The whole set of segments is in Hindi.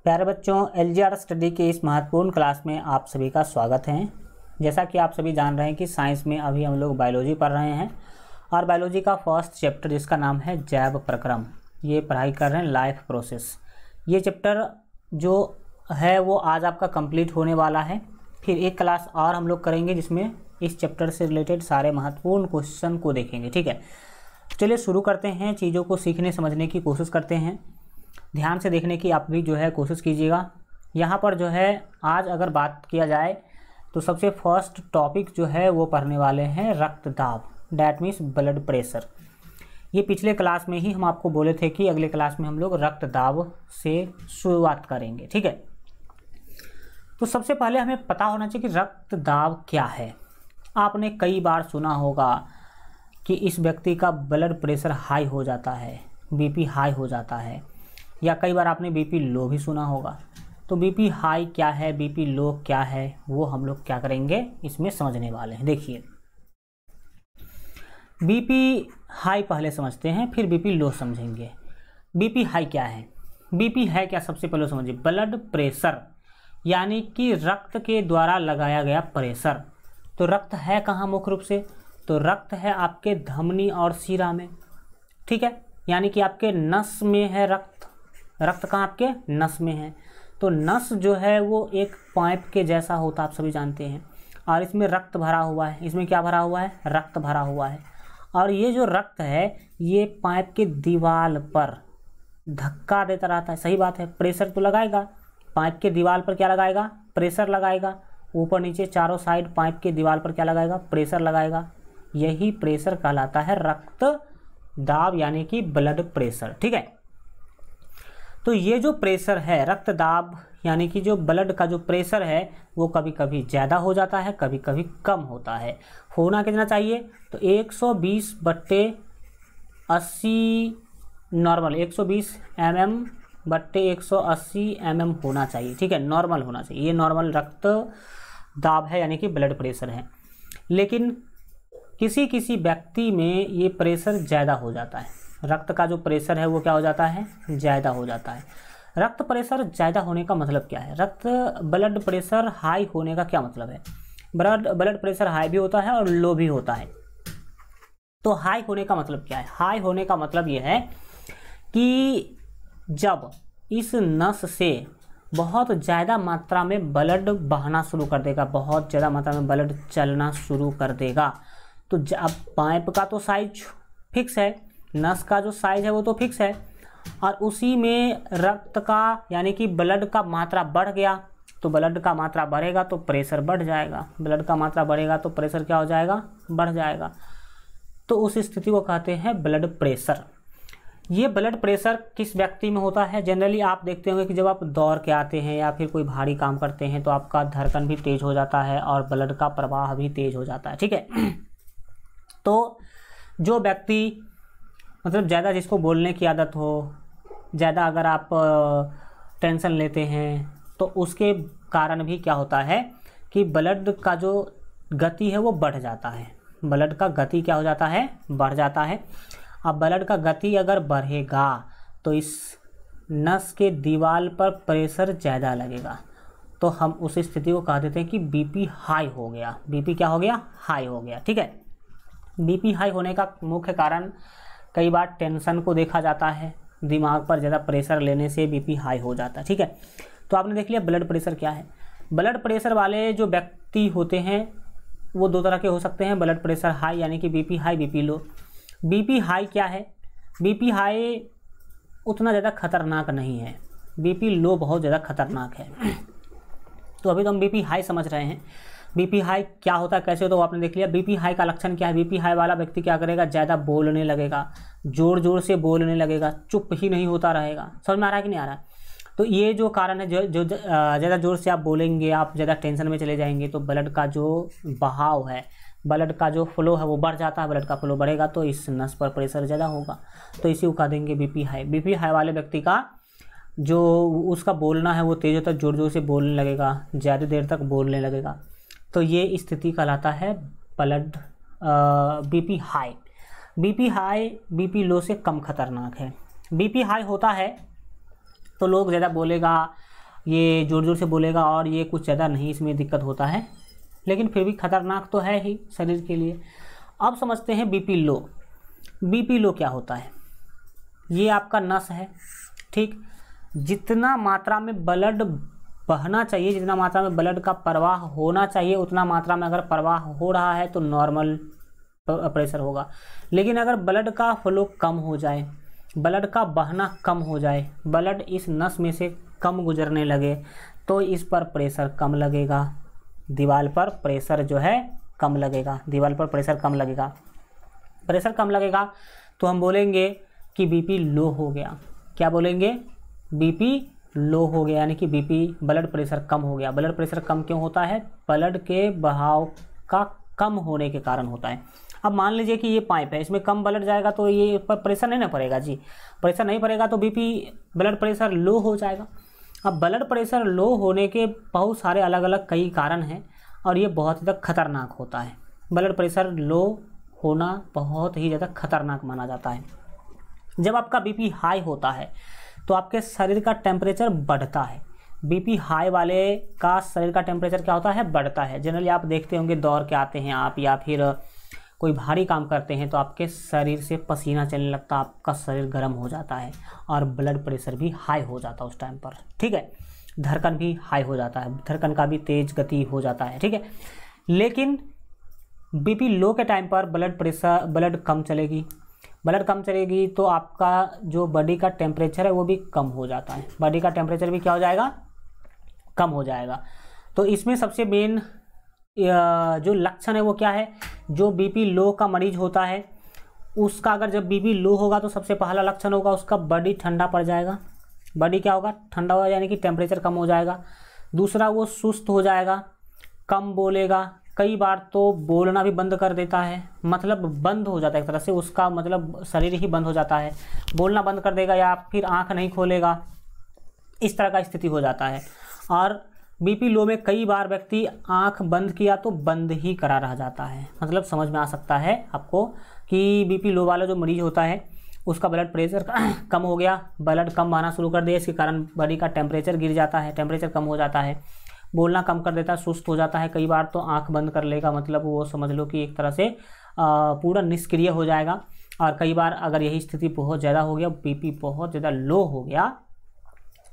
प्यारे बच्चों, एलजीआर स्टडी के इस महत्वपूर्ण क्लास में आप सभी का स्वागत है। जैसा कि आप सभी जान रहे हैं कि साइंस में अभी हम लोग बायोलॉजी पढ़ रहे हैं और बायोलॉजी का फर्स्ट चैप्टर जिसका नाम है जैव प्रक्रम, ये पढ़ाई कर रहे हैं लाइफ प्रोसेस। ये चैप्टर जो है वो आज आपका कंप्लीट होने वाला है। फिर एक क्लास और हम लोग करेंगे जिसमें इस चैप्टर से रिलेटेड सारे महत्वपूर्ण क्वेश्चन को देखेंगे। ठीक है, चलिए शुरू करते हैं। चीज़ों को सीखने समझने की कोशिश करते हैं, ध्यान से देखने की आप भी जो है कोशिश कीजिएगा। यहाँ पर जो है आज अगर बात किया जाए तो सबसे फर्स्ट टॉपिक जो है वो पढ़ने वाले हैं रक्तदाब, डैट मीन्स ब्लड प्रेशर। ये पिछले क्लास में ही हम आपको बोले थे कि अगले क्लास में हम लोग रक्तदाब से शुरुआत करेंगे। ठीक है, तो सबसे पहले हमें पता होना चाहिए कि रक्तदाब क्या है। आपने कई बार सुना होगा कि इस व्यक्ति का ब्लड प्रेशर हाई हो जाता है, बीपी हाई हो जाता है, या कई बार आपने बीपी लो भी सुना होगा। तो बीपी हाई क्या है, बीपी लो क्या है, वो हम लोग क्या करेंगे इसमें समझने वाले हैं। देखिए, बीपी हाई पहले समझते हैं, फिर बीपी लो समझेंगे। बीपी हाई क्या है, बीपी है क्या, सबसे पहले समझिए। ब्लड प्रेशर यानी कि रक्त के द्वारा लगाया गया प्रेशर। तो रक्त है कहाँ मुख्य रूप से, तो रक्त है आपके धमनी और शिरा में। ठीक है, यानी कि आपके नस में है रक्त। रक्त कहाँ आपके नस में है। तो नस जो है वो एक पाइप के जैसा होता, आप सभी जानते हैं, और इसमें रक्त भरा हुआ है। इसमें क्या भरा हुआ है, रक्त भरा हुआ है। और ये जो रक्त है ये पाइप के दीवार पर धक्का देता रहता है। सही बात है, प्रेशर तो लगाएगा, पाइप के दीवार पर क्या लगाएगा, प्रेशर लगाएगा। ऊपर नीचे चारों साइड पाइप के दीवार पर क्या लगाएगा, प्रेशर लगाएगा। यही प्रेशर कहलाता है रक्त दाब यानी कि ब्लड प्रेशर। ठीक है, तो ये जो प्रेशर है रक्तदाब यानी कि जो ब्लड का जो प्रेशर है वो कभी कभी ज़्यादा हो जाता है, कभी कभी कम होता है। होना कितना चाहिए, तो 120/80 नॉर्मल, 120 mm/180 mm होना चाहिए। ठीक है, नॉर्मल होना चाहिए। ये नॉर्मल रक्तदाब है यानी कि ब्लड प्रेशर है। लेकिन किसी किसी व्यक्ति में ये प्रेशर ज़्यादा हो जाता है। रक्त का जो प्रेशर है वो क्या हो जाता है, ज़्यादा हो जाता है। रक्त प्रेशर ज़्यादा होने का मतलब क्या है, ब्लड प्रेशर हाई होने का क्या मतलब है। ब्लड प्रेशर हाई भी होता है और लो भी होता है। तो हाई होने का मतलब क्या है, हाई होने का मतलब ये है कि जब इस नस से बहुत ज़्यादा मात्रा में ब्लड बहना शुरू कर देगा, बहुत ज़्यादा मात्रा में ब्लड चलना शुरू कर देगा, तो अब पाइप का तो साइज फिक्स है, नस का जो साइज है वो तो फिक्स है, और उसी में रक्त का यानी कि ब्लड का मात्रा बढ़ गया। तो ब्लड का मात्रा बढ़ेगा तो प्रेशर बढ़ जाएगा, ब्लड का मात्रा बढ़ेगा तो प्रेशर क्या हो जाएगा, बढ़ जाएगा। तो उस स्थिति को कहते हैं ब्लड प्रेशर। ये ब्लड प्रेशर किस व्यक्ति में होता है, जनरली आप देखते होंगे कि जब आप दौड़ के आते हैं या फिर कोई भारी काम करते हैं तो आपका धड़कन भी तेज हो जाता है और ब्लड का प्रवाह भी तेज हो जाता है। ठीक है, तो जो व्यक्ति मतलब ज़्यादा जिसको बोलने की आदत हो, ज़्यादा अगर आप टेंशन लेते हैं तो उसके कारण भी क्या होता है कि ब्लड का जो गति है वो बढ़ जाता है। ब्लड का गति क्या हो जाता है, बढ़ जाता है। अब ब्लड का गति अगर बढ़ेगा तो इस नस के दीवार पर प्रेशर ज़्यादा लगेगा। तो हम उस स्थिति को कह देते हैं कि बीपी हाई हो गया। बीपी क्या हो गया, हाई हो गया। ठीक है, बीपी हाई होने का मुख्य कारण कई बार टेंशन को देखा जाता है, दिमाग पर ज़्यादा प्रेशर लेने से बीपी हाई हो जाता है। ठीक है, तो आपने देख लिया ब्लड प्रेशर क्या है। ब्लड प्रेशर वाले जो व्यक्ति होते हैं वो दो तरह के हो सकते हैं, ब्लड प्रेशर हाई यानी कि BP high, BP low. BP high क्या है, बीपी हाई उतना ज़्यादा खतरनाक नहीं है, बीपी लो बहुत ज़्यादा खतरनाक है। तो अभी तो हम बीपी हाई समझ रहे हैं। बीपी हाई क्या होता है, कैसे होता है, वो आपने देख लिया। बीपी हाई का लक्षण क्या है, बीपी हाई वाला व्यक्ति क्या करेगा, ज़्यादा बोलने लगेगा, ज़ोर ज़ोर से बोलने लगेगा, चुप ही नहीं होता रहेगा। समझ में आ रहा है कि नहीं आ रहा है। तो ये जो कारण है, जो ज़्यादा ज़ोर से आप बोलेंगे, आप ज़्यादा टेंशन में चले जाएंगे तो ब्लड का जो बहाव है, ब्लड का जो फ्लो है वो बढ़ जाता है। ब्लड का फ्लो बढ़ेगा तो इस नस पर प्रेशर ज़्यादा होगा, तो इसी को कह देंगे बीपी हाई। बीपी हाई वाले व्यक्ति का जो उसका बोलना है वो तेज होता है, ज़ोर ज़ोर से बोलने लगेगा, ज़्यादा देर तक बोलने लगेगा। तो ये स्थिति कहलाता है blood BP high. BP high BP low से कम खतरनाक है। बीपी हाई होता है तो लोग ज़्यादा बोलेगा, ये ज़ोर ज़ोर से बोलेगा और ये कुछ ज़्यादा नहीं इसमें दिक्कत होता है, लेकिन फिर भी खतरनाक तो है ही शरीर के लिए। अब समझते हैं बीपी लो। बीपी लो क्या होता है? ये आपका नस है, ठीक। जितना मात्रा में ब्लड बहना चाहिए, जितना मात्रा में ब्लड का प्रवाह होना चाहिए, उतना मात्रा में अगर प्रवाह हो रहा है तो नॉर्मल प्रेशर होगा। लेकिन अगर ब्लड का फ्लो कम हो जाए, ब्लड का बहना कम हो जाए, ब्लड इस नस में से कम गुजरने लगे, तो इस पर प्रेशर कम लगेगा, दीवार पर प्रेशर जो है कम लगेगा, दीवार पर प्रेशर कम लगेगा। प्रेशर कम लगेगा तो हम बोलेंगे कि बीपी लो हो गया। क्या बोलेंगे? बीपी लो हो गया, यानी कि बीपी ब्लड प्रेशर कम हो गया। ब्लड प्रेशर कम क्यों होता है? ब्लड के बहाव का कम होने के कारण होता है। अब मान लीजिए कि ये पाइप है, इसमें कम ब्लड जाएगा तो ये पर प्रेशर नहीं ना पड़ेगा जी, प्रेशर नहीं पड़ेगा तो बीपी ब्लड प्रेशर लो हो जाएगा। अब ब्लड प्रेशर लो होने के बहुत सारे अलग अलग कई कारण हैं और ये बहुत ज़्यादा खतरनाक होता है। ब्लड प्रेशर लो होना बहुत ही ज़्यादा खतरनाक माना जाता है। जब आपका बीपी हाई होता है तो आपके शरीर का टेम्परेचर बढ़ता है। बीपी हाई वाले का शरीर का टेम्परेचर क्या होता है? बढ़ता है। जनरली आप देखते होंगे दौड़ के आते हैं आप, या फिर कोई भारी काम करते हैं तो आपके शरीर से पसीना चलने लगता है, आपका शरीर गर्म हो जाता है और ब्लड प्रेशर भी हाई हो जाता है उस टाइम पर, ठीक है। धड़कन भी हाई हो जाता है, धड़कन का भी तेज गति हो जाता है, ठीक है। लेकिन बीपी लो के टाइम पर ब्लड कम चलेगी, ब्लड कम चलेगी तो आपका जो बॉडी का टेम्परेचर है वो भी कम हो जाता है, बॉडी का टेम्परेचर भी क्या हो जाएगा? कम हो जाएगा। तो इसमें सबसे मेन जो लक्षण है वो क्या है? जो बीपी लो का मरीज होता है उसका अगर जब बीपी लो होगा तो सबसे पहला लक्षण होगा उसका बॉडी ठंडा पड़ जाएगा। बॉडी क्या होगा? ठंडा होगा, यानी कि टेम्परेचर कम हो जाएगा। दूसरा, वो सुस्त हो जाएगा, कम बोलेगा, कई बार तो बोलना भी बंद कर देता है, मतलब बंद हो जाता है एक तरह से, उसका मतलब शरीर ही बंद हो जाता है, बोलना बंद कर देगा या फिर आंख नहीं खोलेगा, इस तरह का स्थिति हो जाता है। और बीपी लो में कई बार व्यक्ति आंख बंद किया तो बंद ही करा रह जाता है। मतलब समझ में आ सकता है आपको कि बीपी लो वाला जो मरीज होता है उसका ब्लड प्रेशर कम हो गया, ब्लड कम बहना शुरू कर दिया, इसके कारण बॉडी का टेम्परेचर गिर जाता है, टेम्परेचर कम हो जाता है, बोलना कम कर देता है, सुस्त हो जाता है, कई बार तो आंख बंद कर लेगा, मतलब वो समझ लो कि एक तरह से पूरा निष्क्रिय हो जाएगा। और कई बार अगर यही स्थिति बहुत ज़्यादा हो गया, बीपी बहुत ज़्यादा लो हो गया,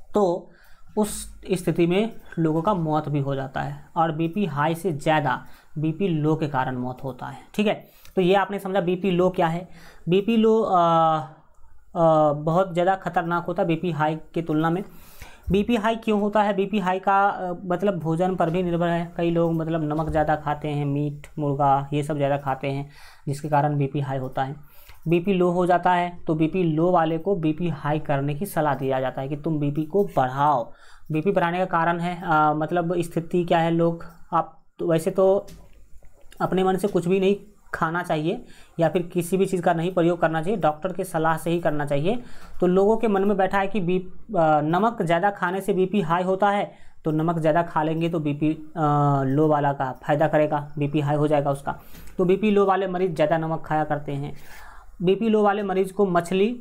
तो उस स्थिति में लोगों का मौत भी हो जाता है। और बीपी हाई से ज़्यादा बीपी लो के कारण मौत होता है, ठीक है। तो ये आपने समझा बीपी लो क्या है। बीपी लो बहुत ज़्यादा खतरनाक होता है बीपी हाई की तुलना में। बीपी हाई क्यों होता है? बीपी हाई का मतलब भोजन पर भी निर्भर है। कई लोग मतलब नमक ज़्यादा खाते हैं, मीट मुर्गा ये सब ज़्यादा खाते हैं, जिसके कारण बीपी हाई होता है। बीपी लो हो जाता है तो बीपी लो वाले को बीपी हाई करने की सलाह दिया जाता है कि तुम बीपी को बढ़ाओ। बीपी बढ़ाने का कारण है मतलब स्थिति क्या है, लोग आप तो वैसे तो अपने मन से कुछ भी नहीं खाना चाहिए या फिर किसी भी चीज़ का नहीं प्रयोग करना चाहिए, डॉक्टर के सलाह से ही करना चाहिए। तो लोगों के मन में बैठा है कि नमक ज़्यादा खाने से बीपी हाई होता है, तो नमक ज़्यादा खा लेंगे तो बीपी लो वाला का फ़ायदा करेगा, बीपी हाई हो जाएगा उसका। तो बीपी लो वाले मरीज़ ज़्यादा नमक खाया करते हैं। बीपी लो वाले मरीज़ को मछली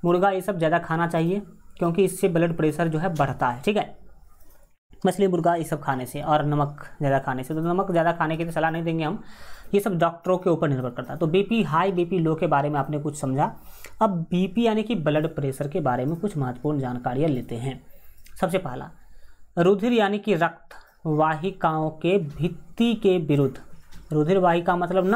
मुर्गा ये सब ज़्यादा खाना चाहिए, क्योंकि इससे ब्लड प्रेशर जो है बढ़ता है, ठीक है। मछली मुर्गा ये सब खाने से और नमक ज़्यादा खाने से। तो नमक ज़्यादा खाने की तो सलाह नहीं देंगे हम, ये सब डॉक्टरों के ऊपर निर्भर करता है। तो बीपी हाई बीपी लो के बारे में आपने कुछ समझा। अब बीपी यानी कि ब्लड प्रेशर के बारे में कुछ महत्वपूर्ण जानकारियाँ लेते हैं। सबसे पहला, रुधिर यानी कि रक्त वाहिकाओं के भित्ति के विरुद्ध, रुधिर वाहिका मतलब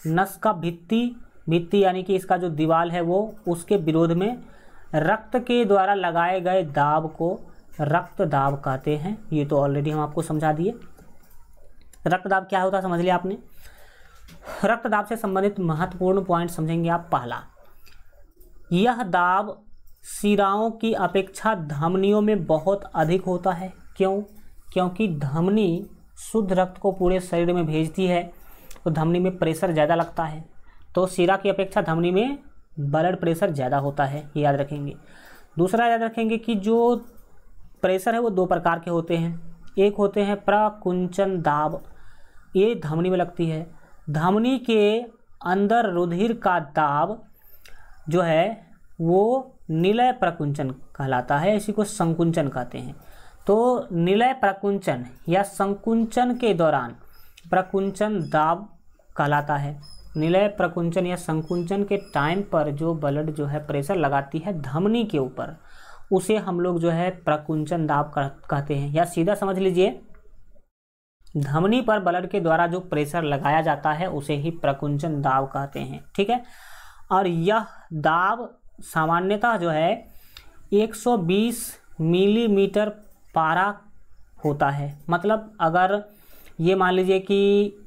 नस का भित्ति यानी कि इसका जो दीवार है वो, उसके विरोध में रक्त के द्वारा लगाए गए दाब को रक्त दाब कहते हैं। ये तो ऑलरेडी हम आपको समझा दिए। रक्तदाब क्या होता है समझ लिया आपने। रक्तदाब से संबंधित महत्वपूर्ण पॉइंट समझेंगे आप। पहला, यह दाब शिराओं की अपेक्षा धमनियों में बहुत अधिक होता है। क्यों? क्योंकि धमनी शुद्ध रक्त को पूरे शरीर में भेजती है, तो धमनी में प्रेशर ज़्यादा लगता है, तो शिरा की अपेक्षा धमनी में ब्लड प्रेशर ज़्यादा होता है, ये याद रखेंगे। दूसरा याद रखेंगे कि जो प्रेशर है वो दो प्रकार के होते हैं। एक होते हैं प्रकुंचन दाब, ये धमनी में लगती है। धमनी के अंदर रुधिर का दाब जो है वो निलय प्रकुंचन कहलाता है, इसी को संकुंचन कहते हैं। तो निलय प्रकुंचन या संकुंचन के दौरान प्रकुंचन दाब कहलाता है। निलय प्रकुंचन या संकुंचन के टाइम पर जो ब्लड जो है प्रेशर लगाती है धमनी के ऊपर, उसे हम लोग जो है प्रकुंचन दाब कहते हैं। या सीधा समझ लीजिए, धमनी पर ब्लड के द्वारा जो प्रेशर लगाया जाता है उसे ही प्रकुंचन दाब कहते हैं, ठीक है। और यह दाब सामान्यतः जो है 120 मिलीमीटर पारा होता है। मतलब अगर ये मान लीजिए कि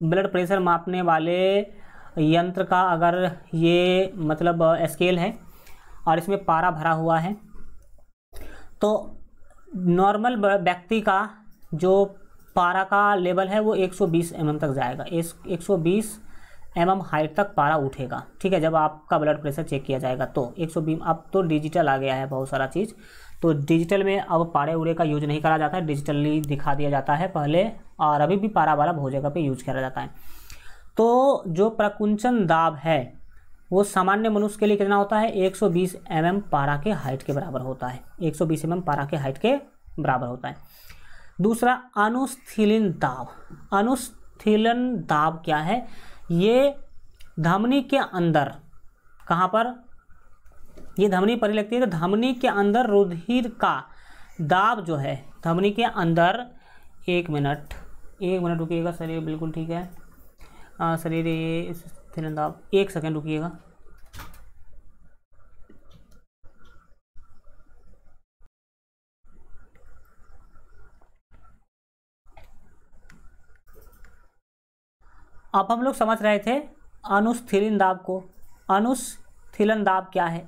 ब्लड प्रेशर मापने वाले यंत्र का अगर ये मतलब स्केल है और इसमें पारा भरा हुआ है, तो नॉर्मल व्यक्ति का जो पारा का लेवल है वो 120 mm तक जाएगा। 120 mm हाइट तक पारा उठेगा, ठीक है। जब आपका ब्लड प्रेशर चेक किया जाएगा तो 120। अब तो डिजिटल आ गया है बहुत सारा चीज़, तो डिजिटल में अब पारे उड़े का यूज नहीं करा जाता है, डिजिटली दिखा दिया जाता है पहले, और अभी भी पारा वाला बहुत जगह पे यूज करा जाता है। तो जो प्रकुंचन दाब है वो सामान्य मनुष्य के लिए कितना होता है, 120 mm पारा के हाइट के बराबर होता है। 120 mm पारा के हाइट के बराबर होता है। दूसरा अनुस्थिलन दाब। अनुस्थिलन दाब क्या है, ये धमनी के अंदर, कहाँ पर, ये धमनी पर लगती है, तो धमनी के अंदर रुधिर का दाब जो है धमनी के अंदर, एक मिनट रुकिएगा, शरीर बिल्कुल ठीक है, शरीर ये स्थिलन दाब, 1 सेकंड रुकिएगा। अब हम लोग समझ रहे थे अनुस्थिलन दाब को। अनुस्थिलन दाब क्या है,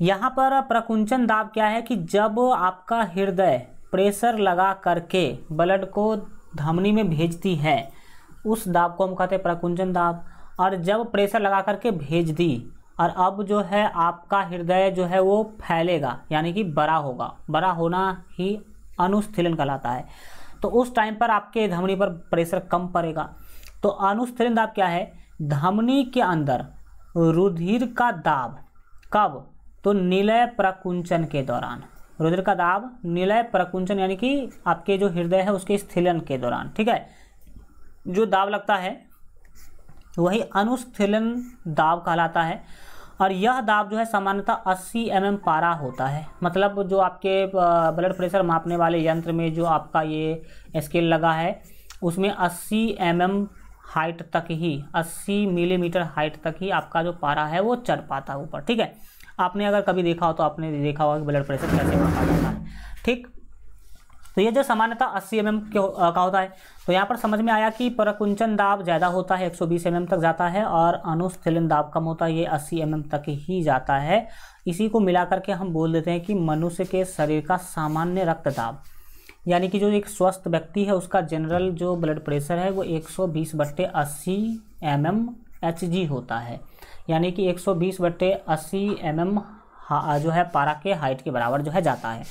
यहाँ पर प्रकुंचन दाब क्या है कि जब आपका हृदय प्रेशर लगा करके ब्लड को धमनी में भेजती है, उस दाब को हम कहते हैं प्रकुंचन दाब। और जब प्रेशर लगा करके भेज दी और अब जो है आपका हृदय जो है वो फैलेगा, यानी कि बड़ा होगा, बड़ा होना ही अनुस्थिलन कहलाता है। तो उस टाइम पर आपके धमनी पर प्रेशर कम पड़ेगा। तो अनुस्थिलन दाब क्या है, धमनी के अंदर रुधिर का दाब, कब, तो निलय प्रकुंचन के दौरान। रुधिर का दाब निलय प्रकुंचन यानी कि आपके जो हृदय है उसके स्थिलन के दौरान, ठीक है, जो दाब लगता है वही अनुस्थिलन दाब कहलाता है। और यह दाब जो है सामान्यतः 80 mm पारा होता है। मतलब जो आपके ब्लड प्रेशर मापने वाले यंत्र में जो आपका ये स्केल लगा है उसमें 80 mm हाइट तक ही, 80 मिलीमीटर हाइट तक ही आपका जो पारा है वो चढ़ पाता है ऊपर, ठीक है। आपने अगर कभी देखा हो तो आपने देखा होगा कि ब्लड प्रेशर कैसे मापा जाता है, ठीक। तो ये जो सामान्यतः 80 mm का होता है। तो यहाँ पर समझ में आया कि प्रकुंचन दाब ज़्यादा होता है, 120 mm तक जाता है, और अनुस्थिलन दाब कम होता है, ये 80 mm तक ही जाता है। इसी को मिलाकर के हम बोल देते हैं कि मनुष्य के शरीर का सामान्य रक्तदाब, यानी कि जो एक स्वस्थ व्यक्ति है उसका जनरल जो ब्लड प्रेशर है वो 120/80 mmHg होता है, यानी कि 120/80 mm जो है पारा के हाइट के बराबर जो है जाता है।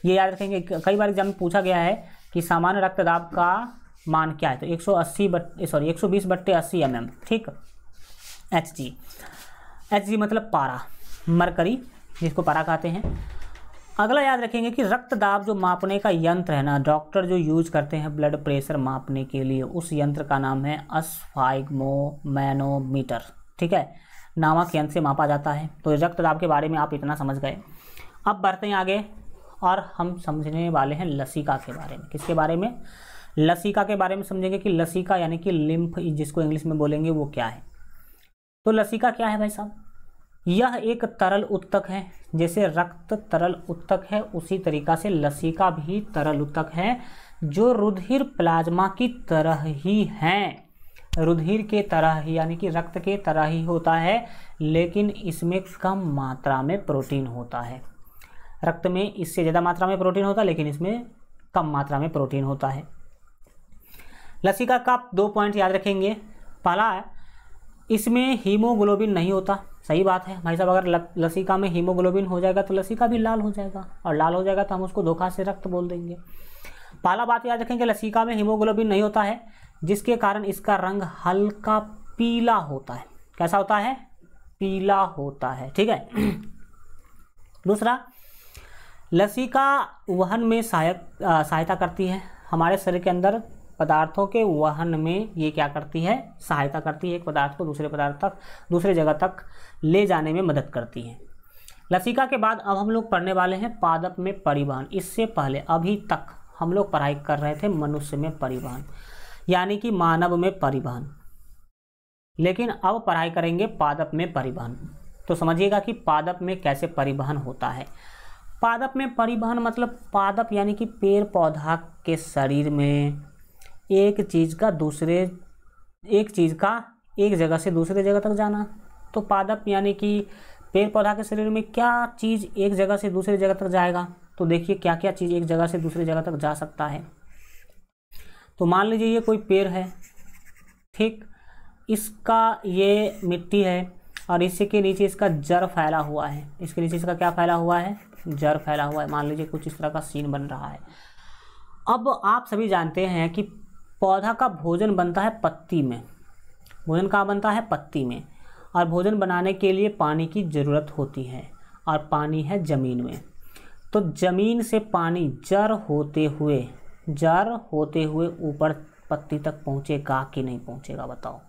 ये याद रखेंगे, कई बार एग्जाम में पूछा गया है कि सामान्य रक्तदाब का मान क्या है, तो 120/80 mm, ठीक, Hg मतलब पारा, मरकरी जिसको पारा कहते हैं। अगला याद रखेंगे कि रक्तदाब जो मापने का यंत्र है ना, डॉक्टर जो यूज करते हैं ब्लड प्रेशर मापने के लिए, उस यंत्र का नाम है स्फाइग्मोमैनोमीटर, ठीक है, नामक यंत्र से मापा जाता है। तो रक्तदाब के बारे में आप इतना समझ गए। अब बढ़ते हैं आगे और हम समझने वाले हैं लसिका के बारे में। किसके बारे में, लसिका के बारे में समझेंगे कि लसिका यानी कि लिम्फ जिसको इंग्लिश में बोलेंगे वो क्या है। तो लसिका क्या है भाई साहब, यह एक तरल उत्तक है। जैसे रक्त तरल उत्तक है उसी तरीका से लसिका भी तरल उत्तक है, जो रुधिर प्लाज्मा की तरह ही है, रुधिर के तरह ही, यानी कि रक्त के तरह ही होता है, लेकिन इसमें कम मात्रा में प्रोटीन होता है। रक्त में इससे ज़्यादा मात्रा में प्रोटीन होता है, लेकिन इसमें कम मात्रा में प्रोटीन होता है। लसिका का 2 पॉइंट याद रखेंगे। पहला है, इसमें हीमोग्लोबिन नहीं होता। सही बात है भाई साहब, अगर लसिका में हीमोग्लोबिन हो जाएगा तो लसिका भी लाल हो जाएगा, और लाल हो जाएगा तो हम उसको धोखा से रक्त बोल देंगे। पहला बात याद रखेंगे, लसिका में हीमोग्लोबिन नहीं होता है, जिसके कारण इसका रंग हल्का पीला होता है। कैसा होता है, पीला होता है, ठीक है। दूसरा, लसिका वहन में सहायता करती है। हमारे शरीर के अंदर पदार्थों के वहन में ये क्या करती है, सहायता करती है। एक पदार्थ को दूसरे पदार्थ तक, दूसरे जगह तक ले जाने में मदद करती है। लसिका के बाद अब हम लोग पढ़ने वाले हैं पादप में परिवहन। इससे पहले अभी तक हम लोग पढ़ाई कर रहे थे मनुष्य में परिवहन, यानी कि मानव में परिवहन, लेकिन अब पढ़ाई करेंगे पादप में परिवहन। तो समझिएगा कि पादप में कैसे परिवहन होता है। पादप में परिवहन मतलब पादप यानी कि पेड़ पौधा के शरीर में एक चीज़ का एक जगह से दूसरे जगह तक जाना। तो पादप यानी कि पेड़ पौधा के शरीर में क्या चीज़ एक जगह से दूसरी जगह तक जाएगा। तो देखिए क्या क्या चीज़ एक जगह से दूसरी जगह तक जा सकता है। तो मान लीजिए ये कोई पेड़ है, ठीक, इसका ये मिट्टी है और इसी के नीचे इसका जड़ फैला हुआ है। इसके नीचे इसका क्या फैला हुआ है, जड़ फैला हुआ है। मान लीजिए कुछ इस तरह का सीन बन रहा है। अब आप सभी जानते हैं कि पौधा का भोजन बनता है पत्ती में। भोजन कहाँ बनता है, पत्ती में। और भोजन बनाने के लिए पानी की ज़रूरत होती है और पानी है ज़मीन में। तो ज़मीन से पानी जड़ होते हुए ऊपर पत्ती तक पहुँचेगा कि नहीं पहुँचेगा, बताओ।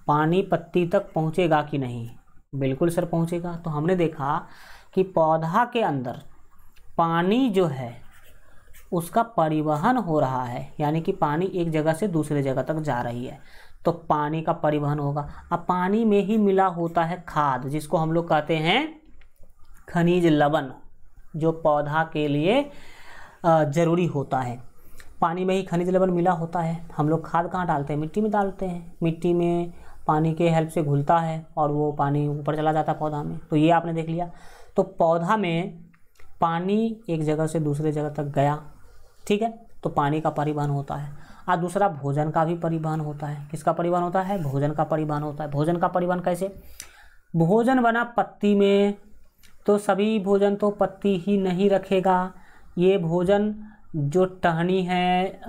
पानी पत्ती तक पहुँचेगा कि नहीं? बिल्कुल सर पहुँचेगा। तो हमने देखा कि पौधा के अंदर पानी जो है उसका परिवहन हो रहा है, यानी कि पानी एक जगह से दूसरे जगह तक जा रही है, तो पानी का परिवहन होगा। अब पानी में ही मिला होता है खाद, जिसको हम लोग कहते हैं खनिज लवण, जो पौधा के लिए ज़रूरी होता है। पानी में ही खनिज लवण मिला होता है। हम लोग खाद कहाँ डालते हैं, मिट्टी में डालते हैं। मिट्टी में पानी के हेल्प से घुलता है और वो पानी ऊपर चला जाता है पौधा में। तो ये आपने देख लिया। तो पौधा में पानी एक जगह से दूसरे जगह तक गया, ठीक है, तो पानी का परिवहन होता है। और दूसरा, भोजन का भी परिवहन होता है। किसका परिवहन होता है, भोजन का परिवहन होता है। भोजन का परिवहन कैसे, भोजन बना पत्ती में, तो सभी भोजन तो पत्ती ही नहीं रखेगा। ये भोजन जो टहनी है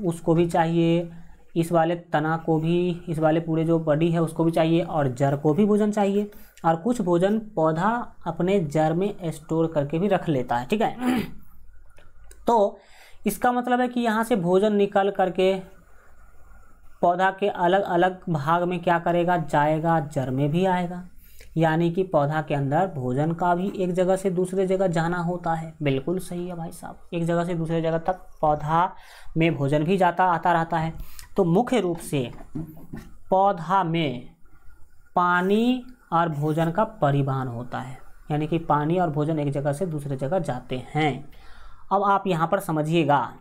उसको भी चाहिए, इस वाले तना को भी, इस वाले पूरे जो बॉडी है उसको भी चाहिए, और जड़ को भी भोजन चाहिए। और कुछ भोजन पौधा अपने जड़ में स्टोर करके भी रख लेता है, ठीक है। तो इसका मतलब है कि यहाँ से भोजन निकल करके पौधा के अलग अलग भाग में क्या करेगा, जाएगा, जड़ में भी आएगा। यानी कि पौधा के अंदर भोजन का भी एक जगह से दूसरे जगह जाना होता है। बिल्कुल सही है भाई साहब, एक जगह से दूसरे जगह तक पौधा में भोजन भी आता रहता है। तो मुख्य रूप से पौधा में पानी और भोजन का परिवहन होता है, यानी कि पानी और भोजन एक जगह से दूसरे जगह जाते हैं। अब आप यहाँ पर समझिएगा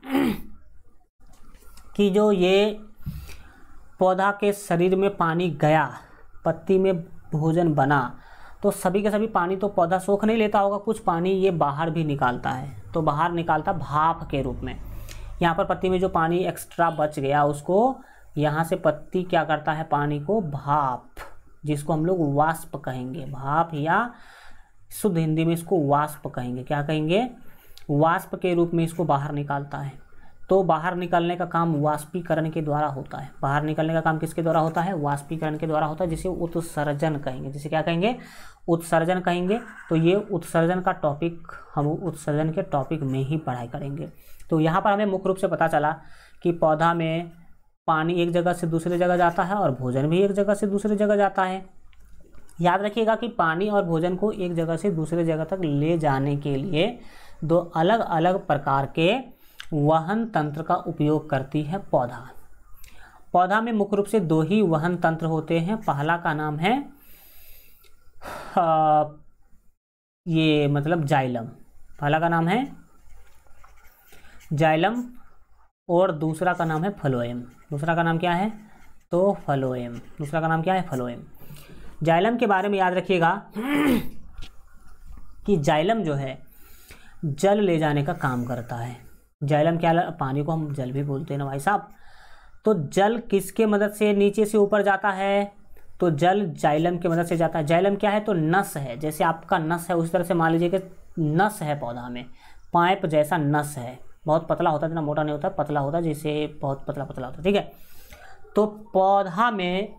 कि जो ये पौधा के शरीर में पानी गया, पत्ती में भोजन बना, तो सभी के सभी पानी तो पौधा सोख नहीं लेता होगा, कुछ पानी ये बाहर भी निकालता है। तो बाहर निकालता भाप के रूप में। यहाँ पर पत्ती में जो पानी एक्स्ट्रा बच गया उसको यहाँ से पत्ती क्या करता है, पानी को भाप, जिसको हम लोग वाष्प कहेंगे, भाप या शुद्ध हिंदी में इसको वाष्प कहेंगे। क्या कहेंगे, वाष्प के रूप में इसको बाहर निकालता है। तो बाहर निकलने का काम वाष्पीकरण के द्वारा होता है। बाहर निकलने का काम किसके द्वारा होता है, वाष्पीकरण के द्वारा होता है, जिसे उत्सर्जन कहेंगे। जिसे क्या कहेंगे, उत्सर्जन कहेंगे। तो ये उत्सर्जन का टॉपिक हम उत्सर्जन के टॉपिक में ही पढ़ाई करेंगे। तो यहाँ पर हमें मुख्य रूप से पता चला कि पौधा में पानी एक जगह से दूसरी जगह जाता है और भोजन भी एक जगह से दूसरी जगह जाता है। याद रखिएगा कि पानी और भोजन को एक जगह से दूसरे जगह तक ले जाने के लिए दो अलग अलग प्रकार के वहन तंत्र का उपयोग करती है पौधा। पौधा में मुख्य रूप से दो ही वहन तंत्र होते हैं। पहला का नाम है ये मतलब जाइलम। पहला का नाम है जाइलम और दूसरा का नाम है फ्लोएम। दूसरा का नाम क्या है, तो फ्लोएम। दूसरा का नाम क्या है, फ्लोएम। जाइलम के बारे में याद रखिएगा कि जाइलम जो है जल ले जाने का काम करता है। जाइलम क्या, पानी को हम जल भी बोलते हैं ना भाई साहब। तो जल किसके मदद से नीचे से ऊपर जाता है, तो जल जाइलम की मदद से जाता है। जाइलम क्या है, तो नस है। जैसे आपका नस है उसी तरह से मान लीजिए कि नस है पौधा में, पाइप जैसा नस है, बहुत पतला होता है, इतना मोटा नहीं होता, पतला होता है, जैसे बहुत पतला पतला होता है, ठीक है। तो पौधा में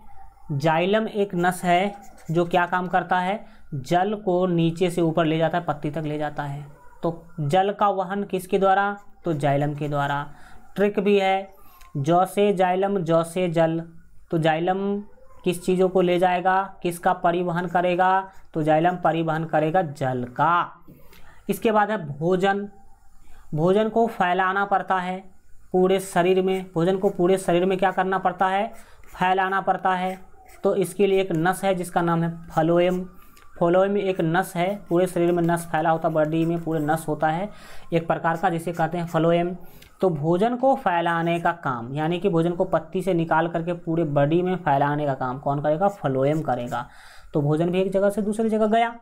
जाइलम एक नस है जो क्या काम करता है, जल को नीचे से ऊपर ले जाता है, पत्ती तक ले जाता है। तो जल का वहन किसके द्वारा, तो जाइलम के द्वारा। ट्रिक भी है, जौ से जाइलम जौ से जल। तो जाइलम किस चीज़ों को ले जाएगा, किसका परिवहन करेगा, तो जाइलम परिवहन करेगा जल का। इसके बाद है भोजन। भोजन को फैलाना पड़ता है पूरे शरीर में, भोजन को पूरे शरीर में क्या करना पड़ता है, फैलाना पड़ता है। तो इसके लिए एक नस है जिसका नाम है फ्लोएम। फ्लोएम एक नस है, पूरे शरीर में नस फैला होता, बॉडी में पूरे नस होता है एक प्रकार का, जिसे कहते हैं फ्लोएम। तो भोजन को फैलाने का काम, यानी कि भोजन को पत्ती से निकाल करके पूरे बॉडी में फैलाने का काम कौन करेगा, फ्लोएम करेगा। तो भोजन भी एक जगह से दूसरी जगह गया,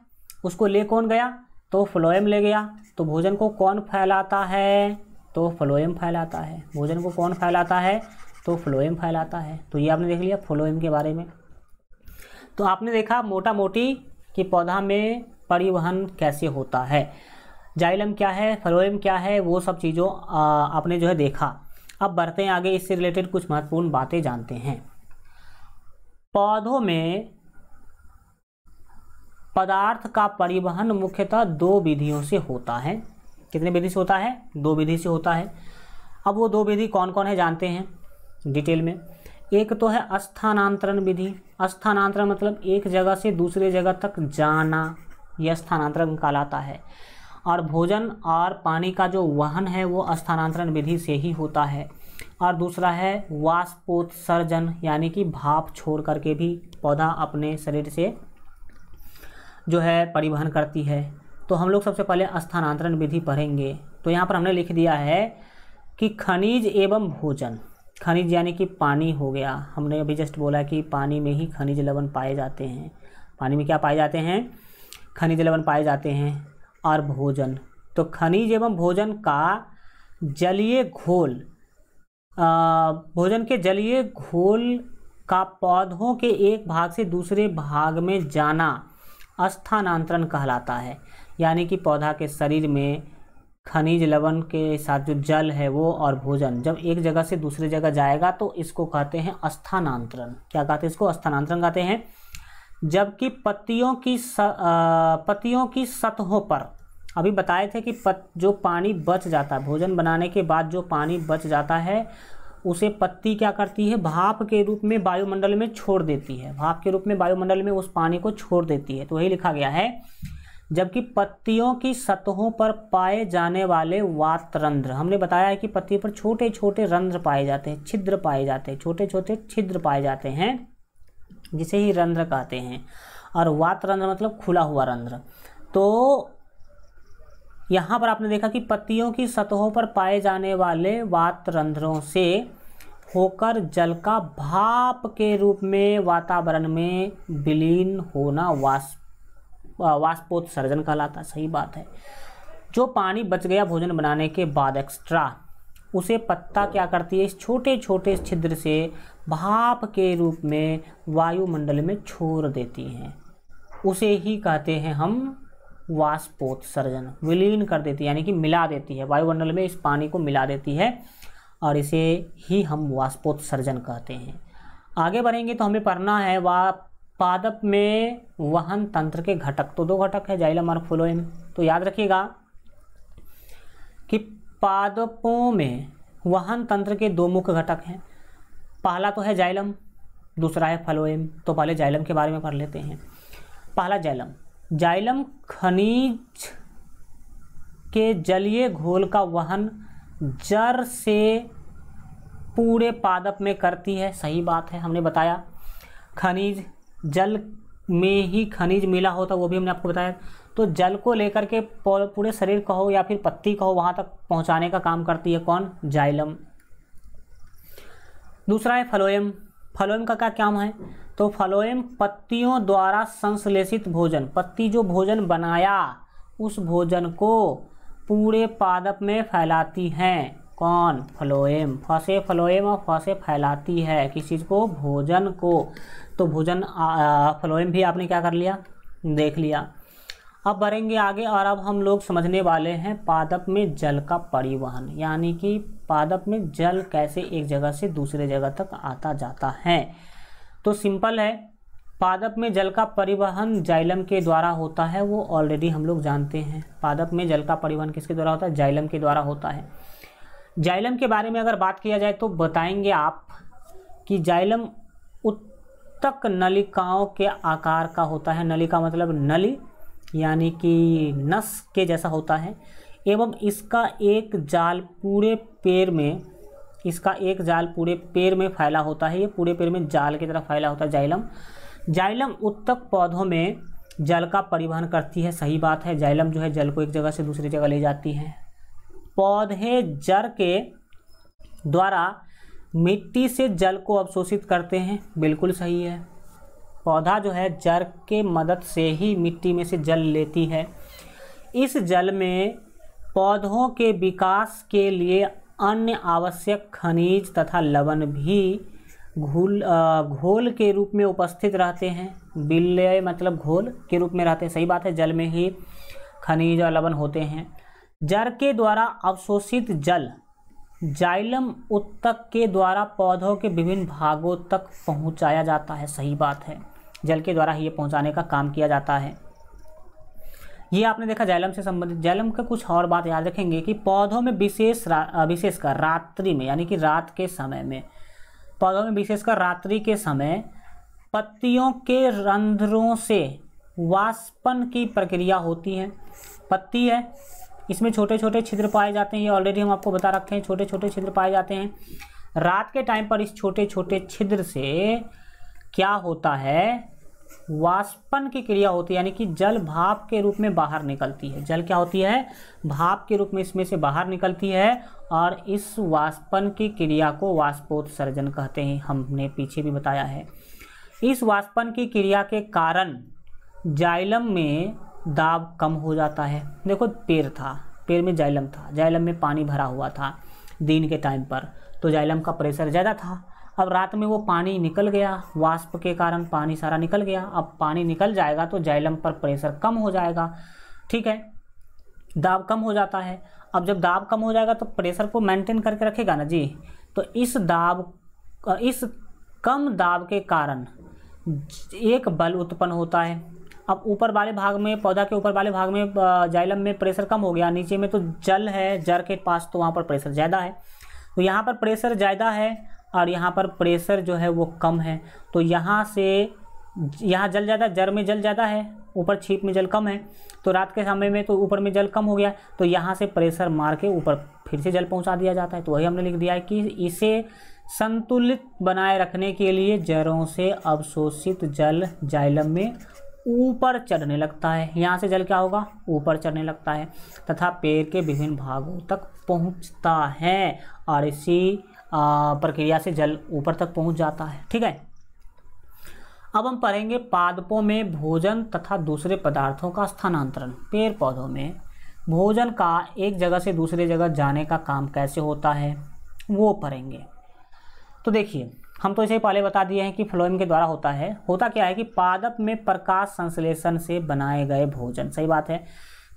उसको ले कौन गया, तो फ्लोएम ले गया। तो भोजन को कौन फैलाता है, तो फ्लोएम फैलाता है। भोजन को कौन फैलाता है, तो फ्लोएम फैलाता है। तो ये आपने देख लिया फ्लोएम के बारे में। तो आपने देखा मोटा मोटी कि पौधा में परिवहन कैसे होता है, जाइलम क्या है, फ्लोएम क्या है, वो सब चीज़ों आपने जो है देखा। अब बढ़ते हैं आगे, इससे रिलेटेड कुछ महत्वपूर्ण बातें जानते हैं। पौधों में पदार्थ का परिवहन मुख्यतः 2 विधियों से होता है। कितने विधि से होता है, 2 विधि से होता है। अब वो 2 विधि कौन कौन है जानते हैं डिटेल में। एक तो है स्थानांतरण विधि। स्थानांतरण मतलब एक जगह से दूसरे जगह तक जाना, यह स्थानांतरण कहलाता है। और भोजन और पानी का जो वहन है वो स्थानांतरण विधि से ही होता है। और दूसरा है वाष्पोत्सर्जन, यानी कि भाप छोड़ करके भी पौधा अपने शरीर से जो है परिवहन करती है। तो हम लोग सबसे पहले स्थानांतरण विधि पढ़ेंगे। तो यहाँ पर हमने लिख दिया है कि खनिज एवं भोजन। खनिज यानी कि पानी हो गया, हमने अभी जस्ट बोला कि पानी में ही खनिज लवण पाए जाते हैं। पानी में क्या पाए जाते हैं, खनिज लवण पाए जाते हैं। और भोजन, तो खनिज एवं भोजन का जलीय घोल, भोजन के जलीय घोल का पौधों के एक भाग से दूसरे भाग में जाना स्थानांतरण कहलाता है। यानी कि पौधा के शरीर में खनिज लवण के साथ जो जल है वो और भोजन जब एक जगह से दूसरी जगह जाएगा तो इसको कहते हैं स्थानांतरण। क्या कहते हैं इसको, स्थानांतरण कहते हैं। जबकि पत्तियों की सतहों पर अभी बताए थे कि जो पानी बच जाता है भोजन बनाने के बाद, जो पानी बच जाता है उसे पत्ती क्या करती है, भाप के रूप में वायुमंडल में छोड़ देती है। भाप के रूप में वायुमंडल में उस पानी को छोड़ देती है। तो वही लिखा गया है, जबकि पत्तियों की सतहों पर पाए जाने वाले वातरंध्र, हमने बताया है कि पत्ती पर छोटे छोटे रंध्र पाए जाते हैं, छिद्र पाए जाते हैं, छोटे छोटे छिद्र पाए जाते हैं, जिसे ही रंध्र कहते हैं। और वातरंध्र मतलब खुला हुआ रंध्र। तो यहाँ पर आपने देखा कि पत्तियों की सतहों पर पाए जाने वाले वातरंध्रों से होकर जल का भाप के रूप में वातावरण में विलीन होना वाष्पोत्सर्जन कहलाता। सही बात है। जो पानी बच गया भोजन बनाने के बाद एक्स्ट्रा, उसे पत्ता क्या करती है, इस छोटे छोटे छिद्र से भाप के रूप में वायुमंडल में छोड़ देती हैं। उसे ही कहते हैं हम वाष्पोत्सर्जन। विलीन कर देती है यानी कि मिला देती है, वायुमंडल में इस पानी को मिला देती है, और इसे ही हम वाष्पोत्सर्जन कहते हैं। आगे बढ़ेंगे तो हमें पढ़ना है पादप में वहन तंत्र के घटक। तो 2 घटक है, जाइलम और फ्लोएम। तो याद रखिएगा कि पादपों में वहन तंत्र के 2 मुख्य घटक हैं। पहला तो है जाइलम, दूसरा है फ्लोएम। तो पहले जाइलम के बारे में पढ़ लेते हैं। पहला जाइलम। जाइलम खनिज के जलीय घोल का वहन जड़ से पूरे पादप में करती है। सही बात है, हमने बताया खनिज, जल में ही खनिज मिला होता, वो भी हमने आपको बताया। तो जल को लेकर के पूरे शरीर कहो या फिर पत्ती कहो, वहाँ तक पहुँचाने का काम करती है कौन, जाइलम। दूसरा है फ्लोएम। फ्लोएम का क्या काम है, तो फ्लोएम पत्तियों द्वारा संश्लेषित भोजन, पत्ती जो भोजन बनाया उस भोजन को पूरे पादप में फैलाती हैं। कौन, फ्लोएम। फसे फ्लोएम और फसे फैलाती है किस चीज़ को, भोजन को। तो भोजन फ्लोएम भी आपने क्या कर लिया, देख लिया। अब बढ़ेंगे आगे और अब हम लोग समझने वाले हैं पादप में जल का परिवहन, यानी कि पादप में जल कैसे एक जगह से दूसरे जगह तक आता जाता है। तो सिंपल है, पादप में जल का परिवहन जाइलम के द्वारा होता है, वो ऑलरेडी हम लोग जानते हैं। पादप में जल का परिवहन किसके द्वारा होता है? जाइलम के द्वारा होता है। जाइलम के बारे में अगर बात किया जाए तो बताएंगे आप कि जाइलम उत्तक नलिकाओं के आकार का होता है। नलिका मतलब नली यानी कि नस के जैसा होता है, एवं इसका एक जाल पूरे पेड़ में फैला होता है। ये पूरे पेड़ में जाल की तरह फैला होता है जाइलम। जाइलम उत्तक पौधों में जल का परिवहन करती है। सही बात है, जाइलम जो है जल को एक जगह से दूसरी जगह ले जाती है। पौधे जड़ के द्वारा मिट्टी से जल को अवशोषित करते हैं। बिल्कुल सही है, पौधा जो है जड़ के मदद से ही मिट्टी में से जल लेती है। इस जल में पौधों के विकास के लिए अन्य आवश्यक खनिज तथा लवण भी घोल के रूप में उपस्थित रहते हैं। विलय मतलब घोल के रूप में रहते हैं। सही बात है, जल में ही खनिज और लवण होते हैं। जड़ के द्वारा अवशोषित जल जाइलम उत्तक के द्वारा पौधों के विभिन्न भागों तक पहुंचाया जाता है। सही बात है, जल के द्वारा ही ये पहुंचाने का काम किया जाता है। ये आपने देखा जाइलम से संबंधित। जाइलम का कुछ और बात याद रखेंगे कि पौधों में विशेषकर रात्रि में यानी कि रात के समय में, पौधों में विशेषकर रात्रि के समय पत्तियों के रंध्रों से वाष्पन की प्रक्रिया होती है। पत्ती है, इसमें छोटे छोटे छिद्र पाए जाते हैं। ये ऑलरेडी हम आपको बता रखे हैं, छोटे छोटे छिद्र पाए जाते हैं। रात के टाइम पर इस छोटे छोटे छिद्र से क्या होता है? वाष्पन की क्रिया होती है, यानी कि जल भाप के रूप में बाहर निकलती है। जल क्या होती है? भाप के रूप में इसमें से बाहर निकलती है, और इस वाष्पन की क्रिया को वाष्पोत्सर्जन कहते हैं। हमने पीछे भी बताया है। इस वाष्पन की क्रिया के कारण जाइलम में दाब कम हो जाता है। देखो, पेड़ में जाइलम था, जाइलम में पानी भरा हुआ था दिन के टाइम पर, तो जाइलम का प्रेशर ज़्यादा था। अब रात में वो पानी निकल गया, वाष्प के कारण पानी सारा निकल गया। अब पानी निकल जाएगा तो जाइलम पर प्रेशर कम हो जाएगा, ठीक है, दाब कम हो जाता है। अब जब दाब कम हो जाएगा तो प्रेशर को मेंटेन करके रखेगा ना जी। तो इस कम दाब के कारण एक बल उत्पन्न होता है। अब ऊपर वाले भाग में, पौधा के ऊपर वाले भाग में जाइलम में प्रेशर कम हो गया, नीचे में तो जल है जड़ के पास, तो वहाँ पर प्रेशर ज़्यादा है। तो यहाँ पर प्रेशर ज़्यादा है और यहाँ पर प्रेशर जो है वो कम है। तो यहाँ जल ज़्यादा, जड़ में जल ज़्यादा है, ऊपर छीप में जल कम है। तो रात के समय में तो ऊपर में जल कम हो गया, तो यहाँ से प्रेशर मार के ऊपर फिर से जल पहुँचा दिया जाता है। तो वही हमने लिख दिया है कि इसे संतुलित बनाए रखने के लिए जड़ों से अवशोषित जल जाइलम में ऊपर चढ़ने लगता है। यहाँ से जल क्या होगा? ऊपर चढ़ने लगता है तथा पेड़ के विभिन्न भागों तक पहुँचता है, और इसी प्रक्रिया से जल ऊपर तक पहुँच जाता है, ठीक है। अब हम पढ़ेंगे पादपों में भोजन तथा दूसरे पदार्थों का स्थानांतरण। पेड़ पौधों में भोजन का एक जगह से दूसरे जगह जाने का काम कैसे होता है वो पढ़ेंगे। तो देखिए, हम तो इसे पहले बता दिए हैं कि फ्लोएम के द्वारा होता है। होता क्या है कि पादप में प्रकाश संश्लेषण से बनाए गए भोजन, सही बात है,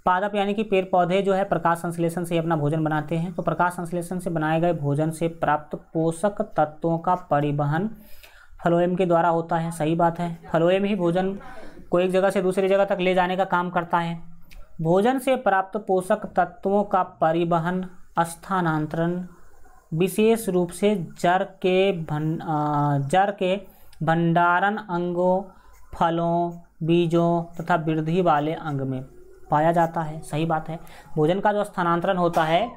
पादप यानी कि पेड़ पौधे जो है प्रकाश संश्लेषण से अपना भोजन बनाते हैं। तो प्रकाश संश्लेषण से बनाए गए भोजन से प्राप्त पोषक तत्वों का परिवहन फ्लोएम के द्वारा होता है। सही बात है, फ्लोएम ही भोजन को एक जगह से दूसरी जगह तक ले जाने का काम करता है। भोजन से प्राप्त पोषक तत्वों का परिवहन स्थानांतरण विशेष रूप से जड़ के भंडारण अंगों, फलों, बीजों तथा वृद्धि वाले अंग में पाया जाता है। सही बात है, भोजन का जो स्थानांतरण होता है,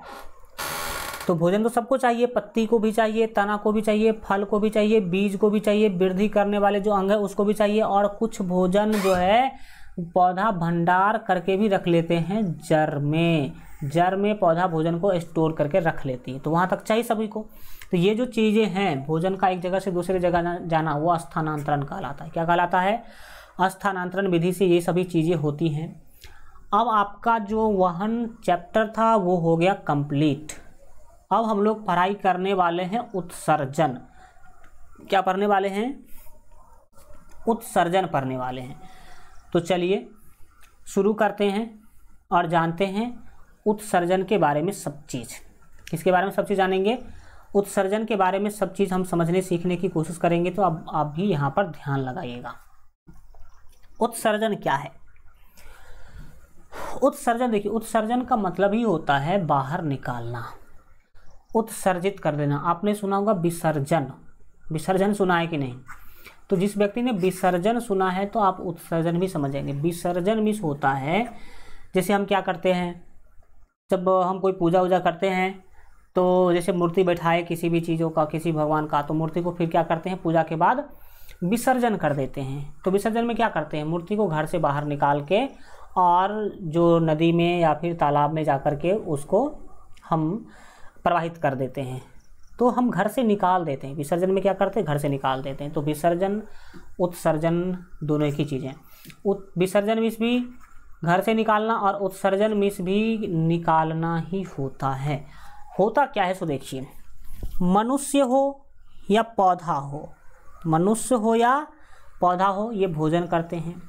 तो भोजन तो सबको चाहिए, पत्ती को भी चाहिए, तना को भी चाहिए, फल को भी चाहिए, बीज को भी चाहिए, वृद्धि करने वाले जो अंग है उसको भी चाहिए, और कुछ भोजन जो है पौधा भंडार करके भी रख लेते हैं जड़ में पौधा भोजन को स्टोर करके रख लेती है, तो वहाँ तक चाहिए सभी को। तो ये जो चीज़ें हैं, भोजन का एक जगह से दूसरी जगह जाना, वो स्थानांतरण कहलाता है। क्या कहलाता है? स्थानांतरण विधि से ये सभी चीज़ें होती हैं। अब आपका जो वहन चैप्टर था वो हो गया कंप्लीट। अब हम लोग पढ़ाई करने वाले हैं उत्सर्जन। क्या पढ़ने वाले हैं? उत्सर्जन पढ़ने वाले हैं। तो चलिए शुरू करते हैं और जानते हैं उत्सर्जन के बारे में सब चीज़। किसके बारे में सब चीज़ जानेंगे? उत्सर्जन के बारे में सब चीज़ हम समझने सीखने की कोशिश करेंगे। तो अब आप भी यहाँ पर ध्यान लगाइएगा। उत्सर्जन क्या है? उत्सर्जन, देखिए उत्सर्जन का मतलब ही होता है बाहर निकालना, उत्सर्जित कर देना। आपने सुना होगा विसर्जन, विसर्जन सुना है कि नहीं? तो जिस व्यक्ति ने विसर्जन सुना है तो आप उत्सर्जन भी समझेंगे। विसर्जन मीन्स होता है, जैसे हम क्या करते हैं जब हम कोई पूजा वूजा करते हैं, तो जैसे मूर्ति बैठाए किसी भी चीज़ों का, किसी भगवान का, तो मूर्ति को फिर क्या करते हैं, पूजा के बाद विसर्जन कर देते हैं। तो विसर्जन में क्या करते हैं, मूर्ति को घर से बाहर निकाल के और जो नदी में या फिर तालाब में जा कर के उसको हम प्रवाहित कर देते हैं। तो हम घर से निकाल देते हैं। विसर्जन में क्या करते हैं, घर से निकाल देते हैं। तो विसर्जन उत्सर्जन दोनों एक ही चीज़ें। विसर्जन मीन्स भी घर से निकालना और उत्सर्जन मीन्स भी निकालना ही होता है। होता क्या है सो देखिए, मनुष्य हो या पौधा हो, मनुष्य हो या पौधा हो, ये भोजन करते हैं।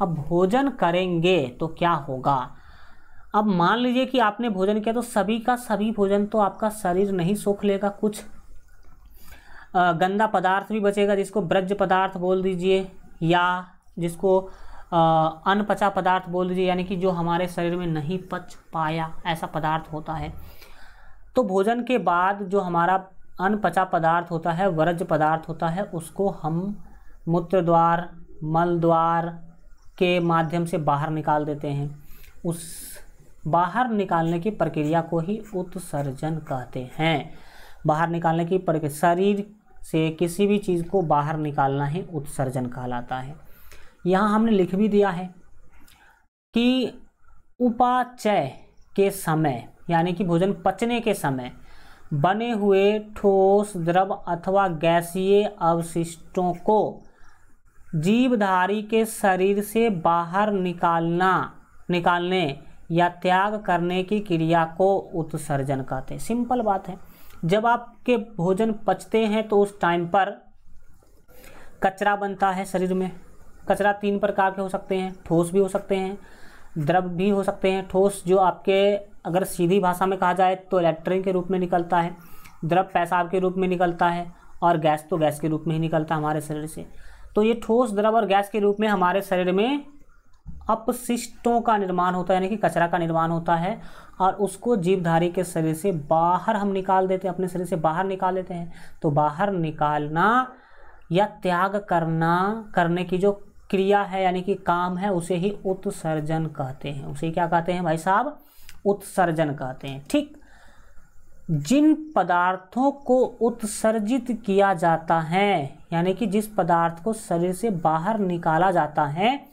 अब भोजन करेंगे तो क्या होगा, अब मान लीजिए कि आपने भोजन किया तो सभी का सभी भोजन तो आपका शरीर नहीं सोख लेगा, कुछ गंदा पदार्थ भी बचेगा, जिसको ब्रज पदार्थ बोल दीजिए या जिसको अनपचा पदार्थ बोल दीजिए, यानी कि जो हमारे शरीर में नहीं पच पाया ऐसा पदार्थ होता है। तो भोजन के बाद जो हमारा अनपचा पदार्थ होता है, वर्ज्य पदार्थ होता है, उसको हम मूत्र द्वार, मल द्वार के माध्यम से बाहर निकाल देते हैं। उस बाहर निकालने की प्रक्रिया को ही उत्सर्जन कहते हैं। बाहर निकालने की प्रक्रिया, शरीर से किसी भी चीज़ को बाहर निकालना ही उत्सर्जन कहलाता है। यहाँ हमने लिख भी दिया है कि उपाचय के समय, यानी कि भोजन पचने के समय बने हुए ठोस, द्रव अथवा गैसीय अवशिष्टों को जीवधारी के शरीर से बाहर निकालने या त्याग करने की क्रिया को उत्सर्जन कहते हैं। सिंपल बात है, जब आपके भोजन पचते हैं तो उस टाइम पर कचरा बनता है शरीर में। कचरा 3 प्रकार के हो सकते हैं, ठोस भी हो सकते हैं, द्रव भी हो सकते हैं। ठोस जो आपके अगर सीधी भाषा में कहा जाए तो लैट्रिन के रूप में निकलता है, द्रव पेशाब के रूप में निकलता है, और गैस तो गैस के रूप में ही निकलता है हमारे शरीर से। तो ये ठोस, द्रव और गैस के रूप में हमारे शरीर में अपशिष्टों का निर्माण होता है, यानी कि कचरा का निर्माण होता है, और उसको जीवधारी के शरीर से बाहर हम निकाल देते हैं, अपने शरीर से बाहर निकाल देते हैं। तो बाहर निकालना या त्याग करने की जो क्रिया है, यानी कि काम है, उसे ही उत्सर्जन कहते हैं। उसे क्या कहते हैं भाई साहब, उत्सर्जन कहते हैं। ठीक, जिन पदार्थों को उत्सर्जित किया जाता है, यानी कि जिस पदार्थ को शरीर से बाहर निकाला जाता है,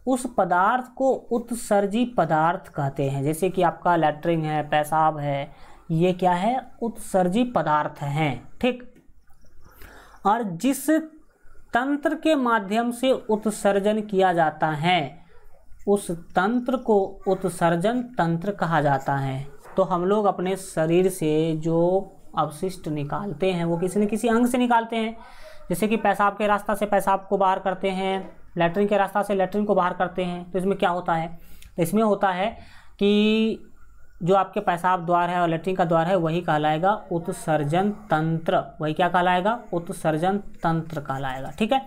उस पदार्थ को उत्सर्जी पदार्थ कहते हैं। जैसे कि आपका लैट्रिन है, पेशाब है, ये क्या है, उत्सर्जी पदार्थ हैं। ठीक, और जिस तंत्र के माध्यम से उत्सर्जन किया जाता है, उस तंत्र को उत्सर्जन तंत्र कहा जाता है। तो हम लोग अपने शरीर से जो अवशिष्ट निकालते हैं वो किसी न किसी अंग से निकालते हैं। जैसे कि पेशाब के रास्ता से पेशाब को बाहर करते हैं, लैट्रिन के रास्ता से लैट्रिन को बाहर करते हैं। तो इसमें क्या होता है, तो इसमें होता है कि जो आपके पेशाब द्वार है और लैट्रिन का द्वार है वही कहलाएगा उत्सर्जन तंत्र। वही क्या कहलाएगा, उत्सर्जन तंत्र कहलाएगा। ठीक है,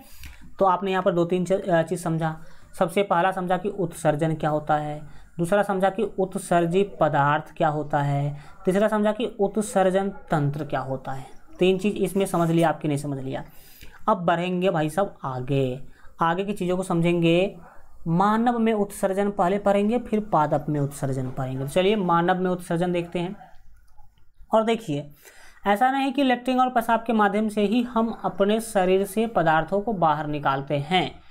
तो आपने यहाँ पर 2-3 चीज़ समझा। सबसे पहला समझा कि उत्सर्जन क्या होता है, दूसरा समझा कि उत्सर्जी पदार्थ क्या होता है, तीसरा समझा कि उत्सर्जन तंत्र क्या होता है। 3 चीज़ इसमें समझ लिया, आपकी नहीं समझ लिया। अब बढ़ेंगे भाई साहब आगे की चीज़ों को समझेंगे। मानव में उत्सर्जन पहले पढ़ेंगे, फिर पादप में उत्सर्जन पढ़ेंगे। चलिए मानव में उत्सर्जन देखते हैं। और देखिए, ऐसा नहीं कि लैट्रिन और पेशाब के माध्यम से ही हम अपने शरीर से पदार्थों को बाहर निकालते हैं।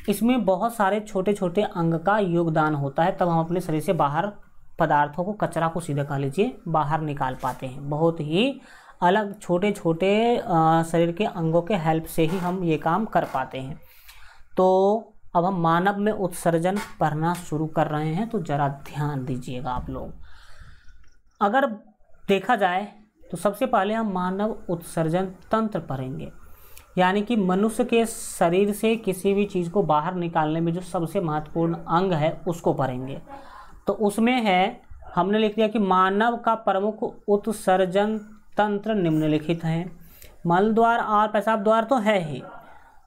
इसमें बहुत सारे छोटे छोटे अंग का योगदान होता है, तब हम अपने शरीर से बाहर पदार्थों को, कचरा को सीधे कह लीजिए, बाहर निकाल पाते हैं। बहुत ही अलग छोटे छोटे शरीर के अंगों के हेल्प से ही हम ये काम कर पाते हैं। तो अब हम मानव में उत्सर्जन पढ़ना शुरू कर रहे हैं, तो ज़रा ध्यान दीजिएगा आप लोग। अगर देखा जाए तो सबसे पहले हम मानव उत्सर्जन तंत्र पढ़ेंगे, यानी कि मनुष्य के शरीर से किसी भी चीज़ को बाहर निकालने में जो सबसे महत्वपूर्ण अंग है उसको पढ़ेंगे। तो उसमें है, हमने लिख दिया कि मानव का प्रमुख उत्सर्जन तंत्र निम्नलिखित हैं। मल द्वार और पेशाब द्वार तो है ही,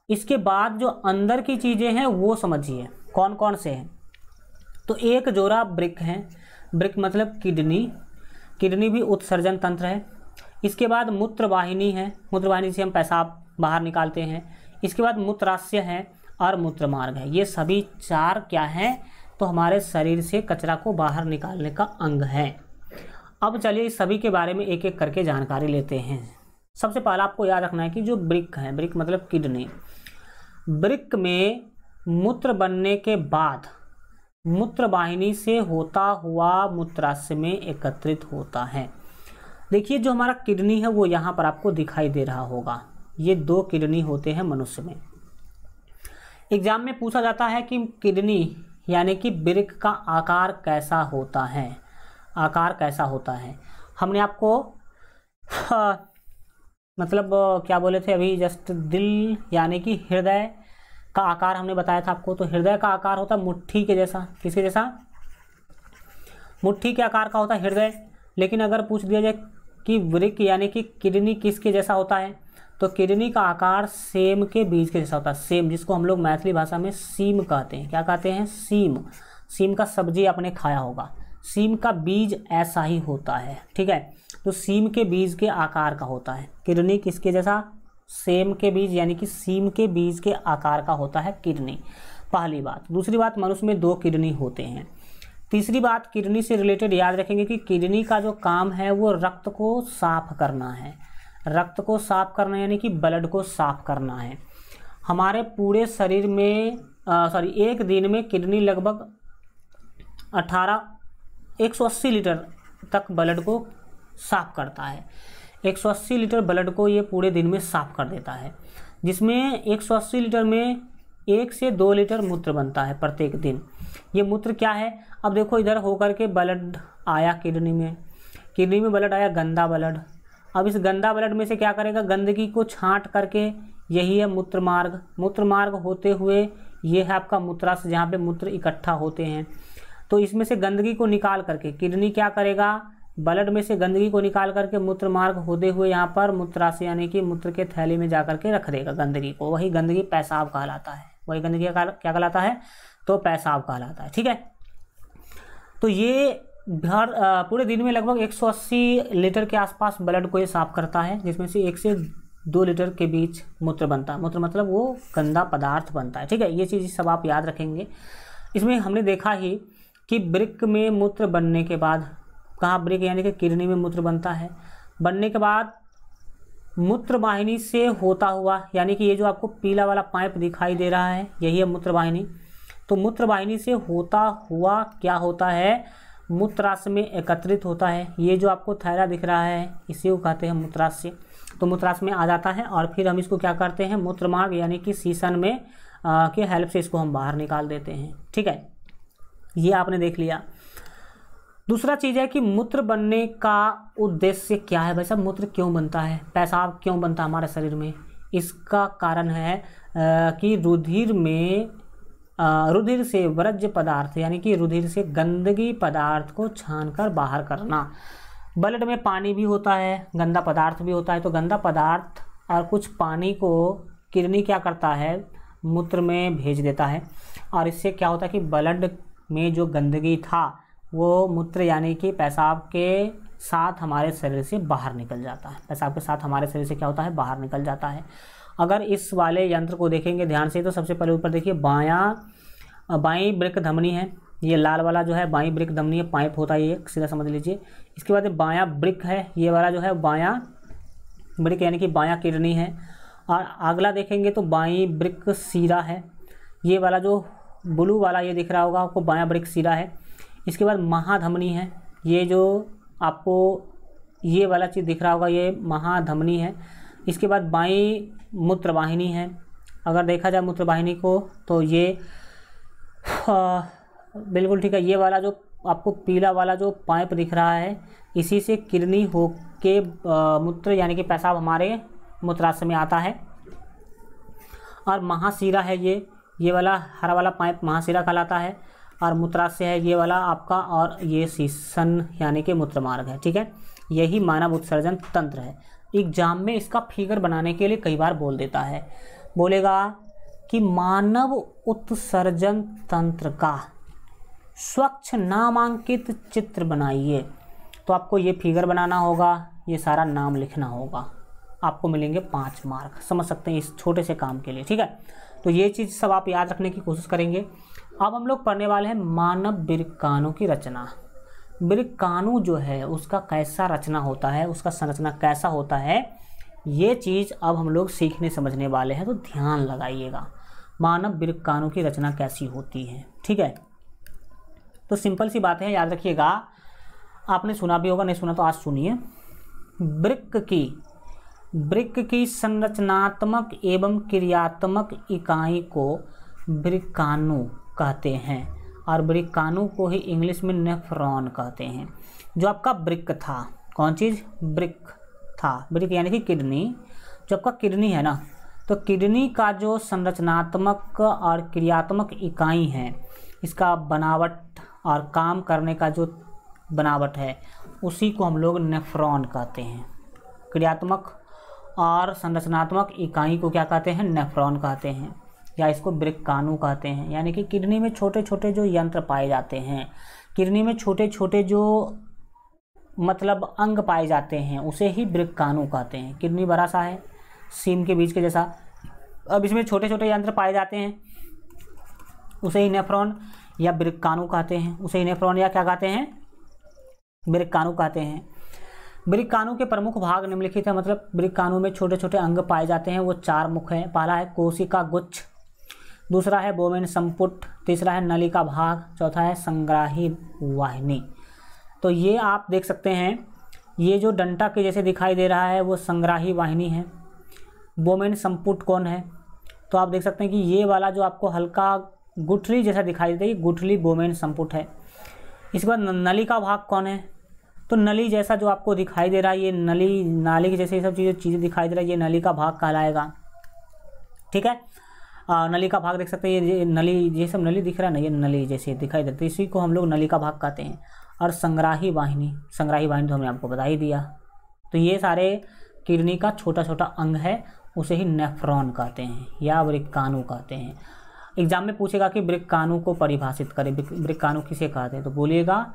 इसके बाद जो अंदर की चीज़ें हैं वो समझिए कौन कौन से हैं। तो एक जोड़ा वृक्क हैं, वृक्क मतलब किडनी, किडनी भी उत्सर्जन तंत्र है। इसके बाद मूत्रवाहिनी है, मूत्रवाहिनी से हम पेशाब बाहर निकालते हैं। इसके बाद मूत्राशय है और मूत्रमार्ग है। ये सभी चार क्या हैं, तो हमारे शरीर से कचरा को बाहर निकालने का अंग है। अब चलिए इस सभी के बारे में एक एक करके जानकारी लेते हैं। सबसे पहला आपको याद रखना है कि जो वृक्क है, वृक्क मतलब किडनी, वृक्क में मूत्र बनने के बाद मूत्रवाहिनी से होता हुआ मूत्राशय में एकत्रित होता है। देखिए जो हमारा किडनी है वो यहाँ पर आपको दिखाई दे रहा होगा। ये 2 किडनी होते हैं मनुष्य में। एग्जाम में पूछा जाता है कि किडनी यानी कि वृक्क का आकार कैसा होता है, आकार कैसा होता है। हमने आपको मतलब क्या बोले थे अभी जस्ट, दिल यानी कि हृदय का आकार हमने बताया था आपको। तो हृदय का आकार होता है मुट्ठी के जैसा। किसके जैसा? मुट्ठी के आकार का होता है हृदय। लेकिन अगर पूछ दिया जाए कि वृक्क यानी कि किडनी किसके जैसा होता है, तो किडनी का आकार सेम के बीज के जैसा होता है। सेम, जिसको हम लोग मैथिली भाषा में सीम कहते हैं। क्या कहते हैं? सीम। सीम का सब्जी आपने खाया होगा। सीम का बीज ऐसा ही होता है, ठीक है। तो सीम के बीज के आकार का होता है। किडनी किसके जैसा? सेम के बीज यानी कि सीम के बीज के आकार का होता है किडनी, पहली बात। दूसरी बात, मनुष्य में 2 किडनी होते हैं। तीसरी बात, किडनी से रिलेटेड याद रखेंगे कि किडनी का जो काम है वो रक्त को साफ करना है। रक्त को साफ करना यानी कि ब्लड को साफ करना है। हमारे पूरे शरीर में एक दिन में किडनी लगभग 180 लीटर तक ब्लड को साफ करता है। 180 लीटर ब्लड को ये पूरे दिन में साफ कर देता है, जिसमें 180 लीटर में 1 से 2 लीटर मूत्र बनता है प्रत्येक दिन। ये मूत्र क्या है? अब देखो इधर होकर के ब्लड आया किडनी में, किडनी में ब्लड आया, गंदा ब्लड। अब इस गंदा ब्लड में से क्या करेगा? गंदगी को छांट करके, यही है मूत्रमार्ग। मूत्रमार्ग होते हुए ये है आपका मूत्राशय, जहाँ पे मूत्र इकट्ठा होते हैं। तो इसमें से गंदगी को निकाल करके किडनी क्या करेगा? ब्लड में से गंदगी को निकाल करके मूत्रमार्ग होते हुए यहाँ पर मूत्राशय यानी कि मूत्र के थैली में जाकर के रख देगा गंदगी को। वही गंदगी पेशाब कहलाता है। वही गंदगी क्या कहलाता है? तो पेशाब कहलाता है, ठीक है। तो ये पूरे दिन में लगभग 180 लीटर के आसपास ब्लड को ये साफ करता है, जिसमें से 1 से 2 लीटर के बीच मूत्र बनता है। मूत्र मतलब वो गंदा पदार्थ बनता है, ठीक है। ये चीज़ सब आप याद रखेंगे। इसमें हमने देखा ही कि वृक्क में मूत्र बनने के बाद, कहाँ? वृक्क यानी कि किडनी में मूत्र बनता है। बनने के बाद मूत्रवाहिनी से होता हुआ, यानी कि ये जो आपको पीला वाला पाइप दिखाई दे रहा है यही है मूत्रवाहिनी। तो मूत्रवाहिनी से होता हुआ क्या होता है? मूत्राशय में एकत्रित होता है। ये जो आपको थैला दिख रहा है इसी को कहते हैं मूत्राशय। तो मूत्राशय में आ जाता है और फिर हम इसको क्या करते हैं? मूत्रमार्ग यानी कि सीसन में के हेल्प से इसको हम बाहर निकाल देते हैं, ठीक है। ये आपने देख लिया। दूसरा चीज़ है कि मूत्र बनने का उद्देश्य क्या है? भाई साहब मूत्र क्यों बनता है, पेशाब क्यों बनता है हमारे शरीर में? इसका कारण है कि रुधिर से वर्ज्य पदार्थ यानी कि रुधिर से गंदगी पदार्थ को छानकर बाहर करना। ब्लड में पानी भी होता है, गंदा पदार्थ भी होता है। तो गंदा पदार्थ और कुछ पानी को किडनी क्या करता है? मूत्र में भेज देता है। और इससे क्या होता है कि ब्लड में जो गंदगी था वो मूत्र यानी कि पेशाब के साथ हमारे शरीर से बाहर निकल जाता है। पेशाब के साथ हमारे शरीर से क्या होता है? बाहर निकल जाता है। अगर इस वाले यंत्र को देखेंगे ध्यान से, तो सबसे पहले ऊपर देखिए बाईं वृक्क धमनी है। ये लाल वाला जो है बाईं वृक्क धमनी है, पाइप होता है ये, सीधा समझ लीजिए। इसके बाद बायां वृक्क है, ये वाला जो है बायां वृक्क यानी कि बायां किडनी है। और अगला देखेंगे तो बाईं वृक्क शिरा है। ये वाला जो ब्लू वाला ये दिख रहा होगा आपको, बायां वृक्क शिरा है। इसके बाद महाधमनी है। ये जो आपको ये वाला चीज़ दिख रहा होगा ये महाधमनी है। इसके बाद बाईं मूत्रवाहिनी है। अगर देखा जाए मूत्रवाहिनी को तो ये बिल्कुल ठीक है। ये वाला जो आपको पीला वाला जो पाइप दिख रहा है इसी से किडनी हो के मूत्र यानी कि पेशाब हमारे मूत्राशय में आता है। और महाशिरा है ये वाला हरा वाला पाइप महाशिरा कहलाता है। और मूत्राशय है ये वाला आपका, और ये सीसन यानी कि मूत्रमार्ग है, ठीक है। यही मानव उत्सर्जन तंत्र है। एग्जाम में इसका फिगर बनाने के लिए कई बार बोल देता है। बोलेगा कि मानव उत्सर्जन तंत्र का स्वच्छ नामांकित चित्र बनाइए। तो आपको ये फिगर बनाना होगा, ये सारा नाम लिखना होगा, आपको मिलेंगे 5 मार्क। समझ सकते हैं इस छोटे से काम के लिए, ठीक है। तो ये चीज़ सब आप याद रखने की कोशिश करेंगे। अब हम लोग पढ़ने वाले हैं मानव वृक्काणु की रचना। वृक्काणु जो है उसका कैसा रचना होता है, उसका संरचना कैसा होता है, ये चीज़ अब हम लोग सीखने समझने वाले हैं, तो ध्यान लगाइएगा। मानव वृक्काणु की रचना कैसी होती है, ठीक है। तो सिंपल सी बात है, याद रखिएगा। आपने सुना भी होगा, नहीं सुना तो आज सुनिए। वृक्क की संरचनात्मक एवं क्रियात्मक इकाई को वृक्काणु कहते हैं, और वृक्काणु को ही इंग्लिश में नेफ्रॉन कहते हैं। जो आपका वृक्क था, कौन चीज़, वृक्क था, वृक्क यानी कि किडनी। जो आपका किडनी है ना, तो किडनी का जो संरचनात्मक और क्रियात्मक इकाई है, इसका बनावट और काम करने का जो बनावट है, उसी को हम लोग नेफ्रॉन कहते हैं। क्रियात्मक और संरचनात्मक इकाई को क्या कहते हैं, नेफ्रॉन कहते हैं, या इसको वृक्काणु कहते हैं। यानी कि किडनी में छोटे छोटे जो यंत्र पाए जाते हैं, किडनी में छोटे छोटे जो मतलब अंग पाए जाते हैं, उसे ही वृक्काणु कहते हैं। किडनी बड़ा सा है, सीम के बीज के जैसा, अब इसमें छोटे छोटे यंत्र पाए जाते हैं, उसे ही नेफ्रॉन या वृक्काणु कहते हैं। उसे ही नेफ्रॉन या क्या कहते हैं, वृक्काणु कहते हैं। वृक्काणु के प्रमुख भाग निम्नलिखित है, मतलब वृक्काणु में छोटे छोटे अंग पाए जाते हैं, वो 4 मुख्य हैं। पहला है कोशिका गुच्छ, दूसरा है बोमेन संपुट, तीसरा है नलिका भाग, चौथा है संग्राही वाहिनी। तो ये आप देख सकते हैं, ये जो डंटा के जैसे दिखाई दे रहा है वो संग्राही वाहिनी है। बोमेन संपुट कौन है, तो आप देख सकते हैं कि ये वाला जो आपको हल्का गुठली जैसा दिखाई देता है, ये गुठली बोमेन संपुट है। इसके बाद नलिका भाग कौन है, तो नली जैसा जो आपको दिखाई दे रहा है, ये नली, नाली की जैसे ये सब चीज़ें दिखाई दे रहा है, ये नली का भाग कहलाएगा, ठीक है। नली का भाग देख सकते हैं, ये नली, ये सब नली दिख रहा है ना, ये नली जैसे दिखाई देती है, इसी को हम लोग नली का भाग कहते हैं। और संग्राही वाहिनी, संग्राही वाहिनी तो हमने आपको बता ही दिया। तो ये सारे किडनी का छोटा छोटा अंग है, उसे ही नेफ्रॉन कहते हैं या वृक्काणु कहते हैं। एग्जाम में पूछेगा कि वृक्काणु को परिभाषित करें, वृक्काणु किसे कहते हैं, तो बोलिएगा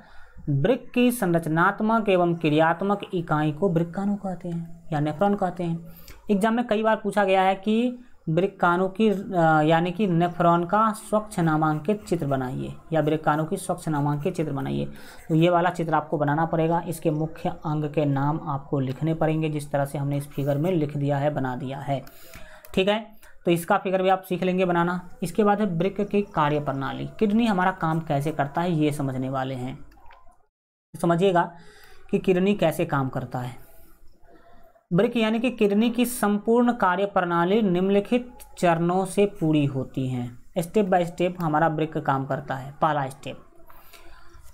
वृक्क की संरचनात्मक एवं क्रियात्मक इकाई को वृक्काणु कहते हैं या नेफ्रॉन कहते हैं। एग्जाम में कई बार पूछा गया है कि वृक्काणु की यानी कि नेफ्रॉन का स्वच्छ नामांकित चित्र बनाइए, या वृक्काणु की स्वच्छ नामांकित चित्र बनाइए। तो ये वाला चित्र आपको बनाना पड़ेगा, इसके मुख्य अंग के नाम आपको लिखने पड़ेंगे, जिस तरह से हमने इस फिगर में लिख दिया है, बना दिया है, ठीक है। तो इसका फिगर भी आप सीख लेंगे बनाना। इसके बाद है वृक्क की कार्य प्रणाली, किडनी हमारा काम कैसे करता है ये समझने वाले हैं। समझिएगा कि किडनी कैसे काम करता है। वृक्क यानी कि किडनी की संपूर्ण कार्य प्रणाली निम्नलिखित चरणों से पूरी होती है। स्टेप बाय स्टेप हमारा वृक्क काम करता है। पहला स्टेप,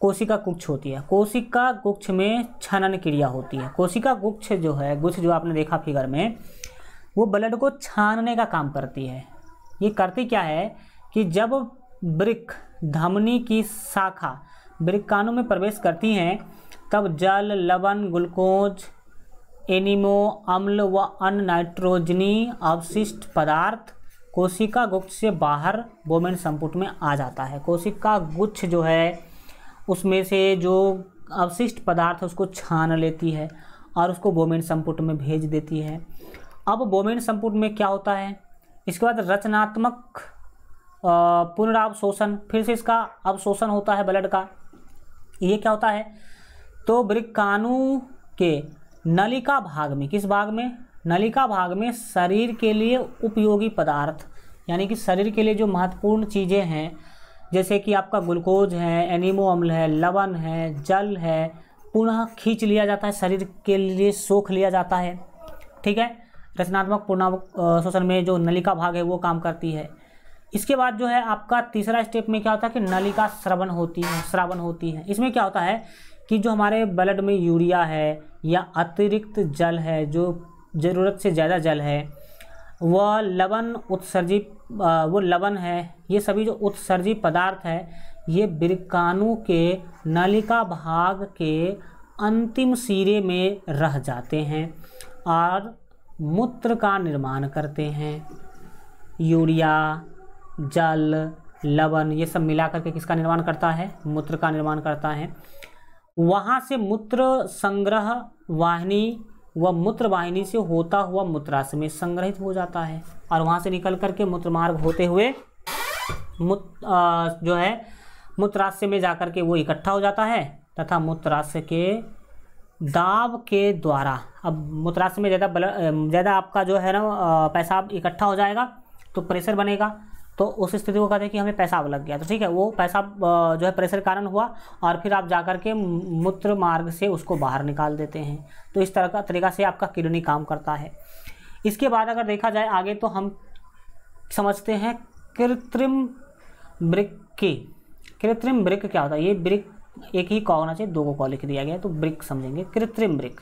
कोशिका गुच्छ होती है। कोशिका गुच्छ में छनन क्रिया होती है। कोशिका गुच्छ जो है, गुच्छ जो आपने देखा फिगर में, वो ब्लड को छानने का काम करती है। ये करती क्या है कि जब वृक्क धमनी की शाखा वृक्काणु में प्रवेश करती हैं, तब जल, लवण, ग्लूकोज, एनिमो अम्ल व अन्य नाइट्रोजनी अवशिष्ट पदार्थ कोशिका गुच्छ से बाहर बोमेन संपुट में आ जाता है। कोशिका गुच्छ जो है उसमें से जो अवशिष्ट पदार्थ है उसको छान लेती है और उसको बोमेन संपुट में भेज देती है। अब बोमेन संपुट में क्या होता है, इसके बाद रचनात्मक पुनरावशोषण, फिर से इसका अवशोषण होता है ब्लड का। ये क्या होता है, तो वृक्काणु के नलिका भाग में, किस भाग में, नलिका भाग में शरीर के लिए उपयोगी पदार्थ, यानी कि शरीर के लिए जो महत्वपूर्ण चीज़ें हैं, जैसे कि आपका ग्लूकोज है, एनिमो अम्ल है, लवण है, जल है, पुनः खींच लिया जाता है, शरीर के लिए सोख लिया जाता है, ठीक है। रचनात्मक पुनरावशोषण में जो नलिका भाग है वो काम करती है। इसके बाद जो है आपका तीसरा स्टेप में क्या होता है कि नलिका स्रावन होती है। इसमें क्या होता है कि जो हमारे ब्लड में यूरिया है या अतिरिक्त जल है, जो ज़रूरत से ज़्यादा जल है, वह लवण उत्सर्जित, वो लवण है, ये सभी जो उत्सर्जित पदार्थ है, ये वृक्काणु के नलिका भाग के अंतिम सिरे में रह जाते हैं और मूत्र का निर्माण करते हैं। यूरिया, जल, लवण, ये सब मिला करके किसका निर्माण करता है? मूत्र का निर्माण करता है। वहाँ से मूत्र संग्रह वाहिनी व मूत्र वाहिनी से होता हुआ मूत्राशय में संग्रहित हो जाता है और वहाँ से निकल करके मूत्र मार्ग होते हुए जो है मूत्राशय में जाकर के वो इकट्ठा हो जाता है तथा मूत्राशय के दाब के द्वारा, अब मूत्राशय में ज़्यादा आपका जो है ना पेशाब इकट्ठा हो जाएगा तो प्रेशर बनेगा, तो उस स्थिति को कहते हैं कि हमें पेशाब लग गया। तो ठीक है, वो पेशाब जो है प्रेशर कारण हुआ और फिर आप जाकर के मूत्र मार्ग से उसको बाहर निकाल देते हैं। तो इस तरह का तरीका से आपका किडनी काम करता है। इसके बाद अगर देखा जाए आगे तो हम समझते हैं कृत्रिम वृक्क की। कृत्रिम वृक्क क्या होता है? ये वृक्क एक ही कौ होना चाहिए, दो को कौ लिख दिया गया तो वृक्क समझेंगे। कृत्रिम वृक्क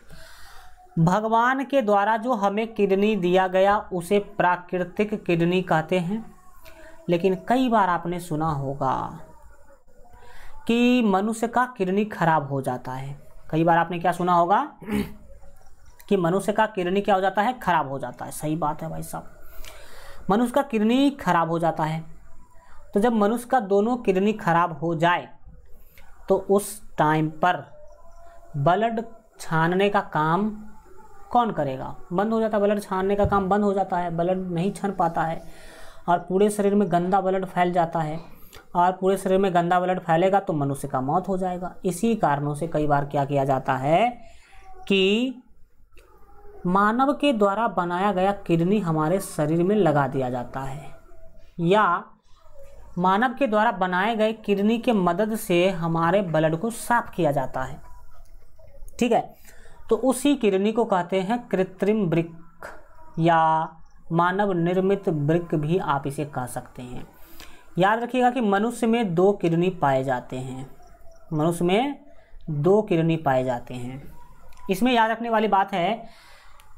भगवान के द्वारा जो हमें किडनी दिया गया उसे प्राकृतिक किडनी कहते हैं। लेकिन कई बार आपने सुना होगा कि मनुष्य का किडनी खराब हो जाता है। कई बार आपने क्या सुना होगा कि मनुष्य का किडनी क्या हो जाता है? खराब हो जाता है। सही बात है भाई साहब, मनुष्य का किडनी खराब हो जाता है। तो जब मनुष्य का दोनों किडनी खराब हो जाए तो उस टाइम पर ब्लड छानने का काम कौन करेगा? बंद हो जाता है। ब्लड छानने का काम बंद हो जाता है, ब्लड नहीं छन पाता है और पूरे शरीर में गंदा ब्लड फैल जाता है और पूरे शरीर में गंदा ब्लड फैलेगा तो मनुष्य का मौत हो जाएगा। इसी कारणों से कई बार क्या किया जाता है कि मानव के द्वारा बनाया गया किडनी हमारे शरीर में लगा दिया जाता है या मानव के द्वारा बनाए गए किडनी के मदद से हमारे ब्लड को साफ किया जाता है। ठीक है, तो उसी किडनी को कहते हैं कृत्रिम वृक्क या मानव निर्मित वृक्क भी आप इसे कह सकते हैं। याद रखिएगा कि मनुष्य में 2 किडनी पाए जाते हैं। मनुष्य में 2 किडनी पाए जाते हैं। इसमें याद रखने वाली बात है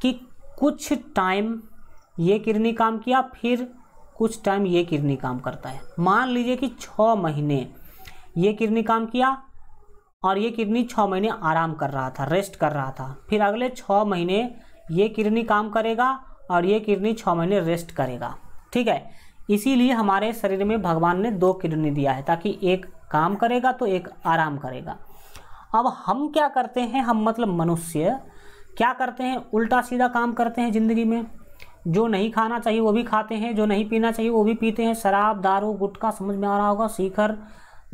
कि कुछ टाइम ये किडनी काम किया, फिर कुछ टाइम ये किडनी काम करता है। मान लीजिए कि 6 महीने ये किडनी काम किया और ये किडनी 6 महीने आराम कर रहा था, रेस्ट कर रहा था। फिर अगले 6 महीने ये किडनी काम करेगा और ये किडनी 6 महीने रेस्ट करेगा। ठीक है, इसीलिए हमारे शरीर में भगवान ने 2 किडनी दिया है ताकि एक काम करेगा तो एक आराम करेगा। अब हम क्या करते हैं? हम मतलब मनुष्य क्या करते हैं? उल्टा सीधा काम करते हैं ज़िंदगी में। जो नहीं खाना चाहिए वो भी खाते हैं, जो नहीं पीना चाहिए वो भी पीते हैं। शराब, दारू, गुटखा समझ में आ रहा होगा, शिखर,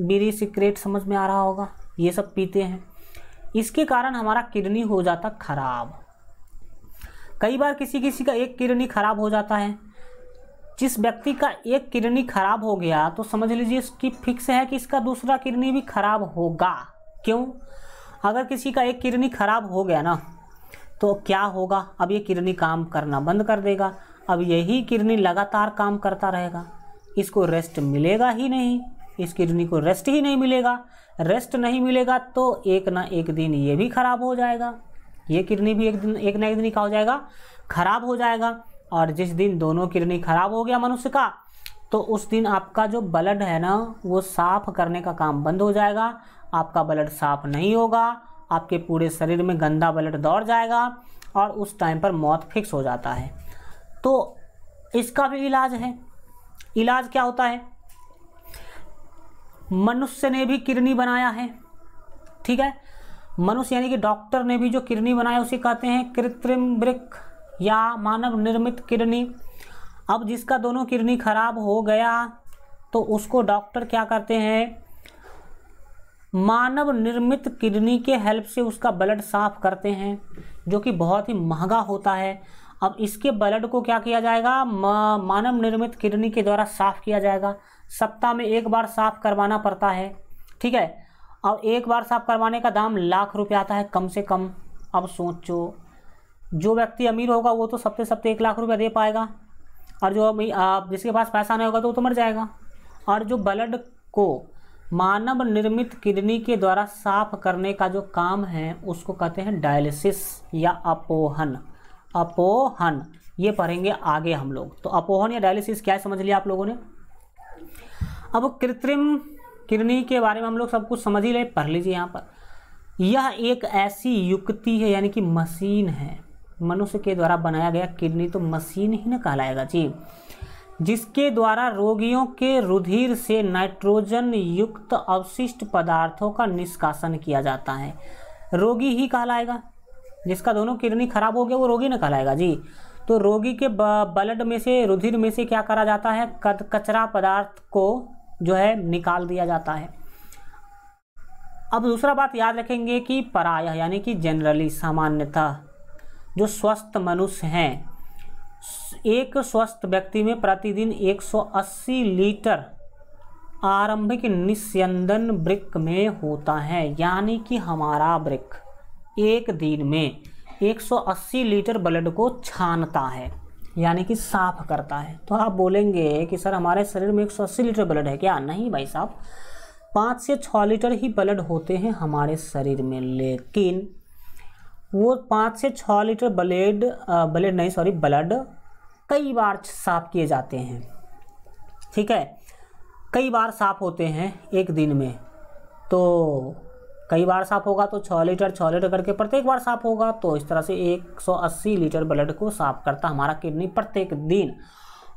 बीड़ी, सिगरेट समझ में आ रहा होगा, ये सब पीते हैं। इसके कारण हमारा किडनी हो जाता खराब। कई बार किसी का एक किडनी खराब हो जाता है। जिस व्यक्ति का एक किडनी खराब हो गया तो समझ लीजिए इसकी फिक्स है कि इसका दूसरा किडनी भी खराब होगा। क्यों? अगर किसी का एक किडनी खराब हो गया ना तो क्या होगा? अब ये किडनी काम करना बंद कर देगा। अब यही किडनी लगातार काम करता रहेगा, इसको रेस्ट मिलेगा ही नहीं। इस किडनी को रेस्ट ही नहीं मिलेगा। रेस्ट नहीं मिलेगा तो एक ना एक दिन ये भी खराब हो जाएगा। ये किडनी भी एक ना एक दिन क्या हो जाएगा? खराब हो जाएगा। और जिस दिन दोनों किडनी खराब हो गया मनुष्य का तो उस दिन आपका जो ब्लड है ना वो साफ करने का काम बंद हो जाएगा। आपका ब्लड साफ नहीं होगा, आपके पूरे शरीर में गंदा ब्लड दौड़ जाएगा और उस टाइम पर मौत फिक्स हो जाता है। तो इसका भी इलाज है। इलाज क्या होता है? मनुष्य ने भी किडनी बनाया है। ठीक है, मनुष्य यानी कि डॉक्टर ने भी जो किडनी बनाया उसे कहते हैं कृत्रिम वृक्क या मानव निर्मित किडनी। अब जिसका दोनों किडनी खराब हो गया तो उसको डॉक्टर क्या करते हैं? मानव निर्मित किडनी के हेल्प से उसका ब्लड साफ करते हैं, जो कि बहुत ही महंगा होता है। अब इसके ब्लड को क्या किया जाएगा? मानव निर्मित किडनी के द्वारा साफ किया जाएगा। सप्ताह में 1 बार साफ करवाना पड़ता है। ठीक है, अब 1 बार साफ करवाने का दाम लाख रुपये आता है कम से कम। अब सोचो, जो व्यक्ति अमीर होगा वो तो सप्ते 1 लाख रुपया दे पाएगा और जो जिसके पास पैसा नहीं होगा तो वो तो मर जाएगा। और जो ब्लड को मानव निर्मित किडनी के द्वारा साफ करने का जो काम है उसको कहते हैं डायलिसिस या अपोहन। अपोहन ये पढ़ेंगे आगे हम लोग। तो अपोहन या डायलिसिस क्या है समझ लिया आप लोगों ने। अब कृत्रिम किडनी के बारे में हम लोग सब कुछ समझ ही रहे, पढ़ लीजिए यहाँ पर। यह एक ऐसी युक्ति है यानी कि मशीन है। मनुष्य के द्वारा बनाया गया किडनी तो मशीन ही ना कहलाएगा जी, जिसके द्वारा रोगियों के रुधिर से नाइट्रोजन युक्त अवशिष्ट पदार्थों का निष्कासन किया जाता है। रोगी ही कहलाएगा, जिसका दोनों किडनी खराब हो गया वो रोगी न कहलाएगा जी। तो रोगी के ब्लड में से, रुधिर में से क्या करा जाता है, कचरा पदार्थ को जो है निकाल दिया जाता है। अब दूसरा बात याद रखेंगे कि प्रायः यानी कि जनरली, सामान्यतः जो स्वस्थ मनुष्य हैं, एक स्वस्थ व्यक्ति में प्रतिदिन 180 लीटर आरंभिक निस्यंदन वृक्क में होता है। यानी कि हमारा वृक्क एक दिन में 180 लीटर ब्लड को छानता है, यानी कि साफ करता है। तो आप बोलेंगे कि सर हमारे शरीर में 180 लीटर ब्लड है क्या? नहीं भाई साहब, 5 से 6 लीटर ही ब्लड होते हैं हमारे शरीर में, लेकिन वो 5 से 6 लीटर ब्लड कई बार साफ किए जाते हैं। ठीक है, कई बार साफ होते हैं एक दिन में। तो कई बार साफ होगा तो 6 लीटर करके प्रत्येक बार साफ होगा, तो इस तरह से 180 लीटर ब्लड को साफ करता हमारा किडनी प्रत्येक दिन।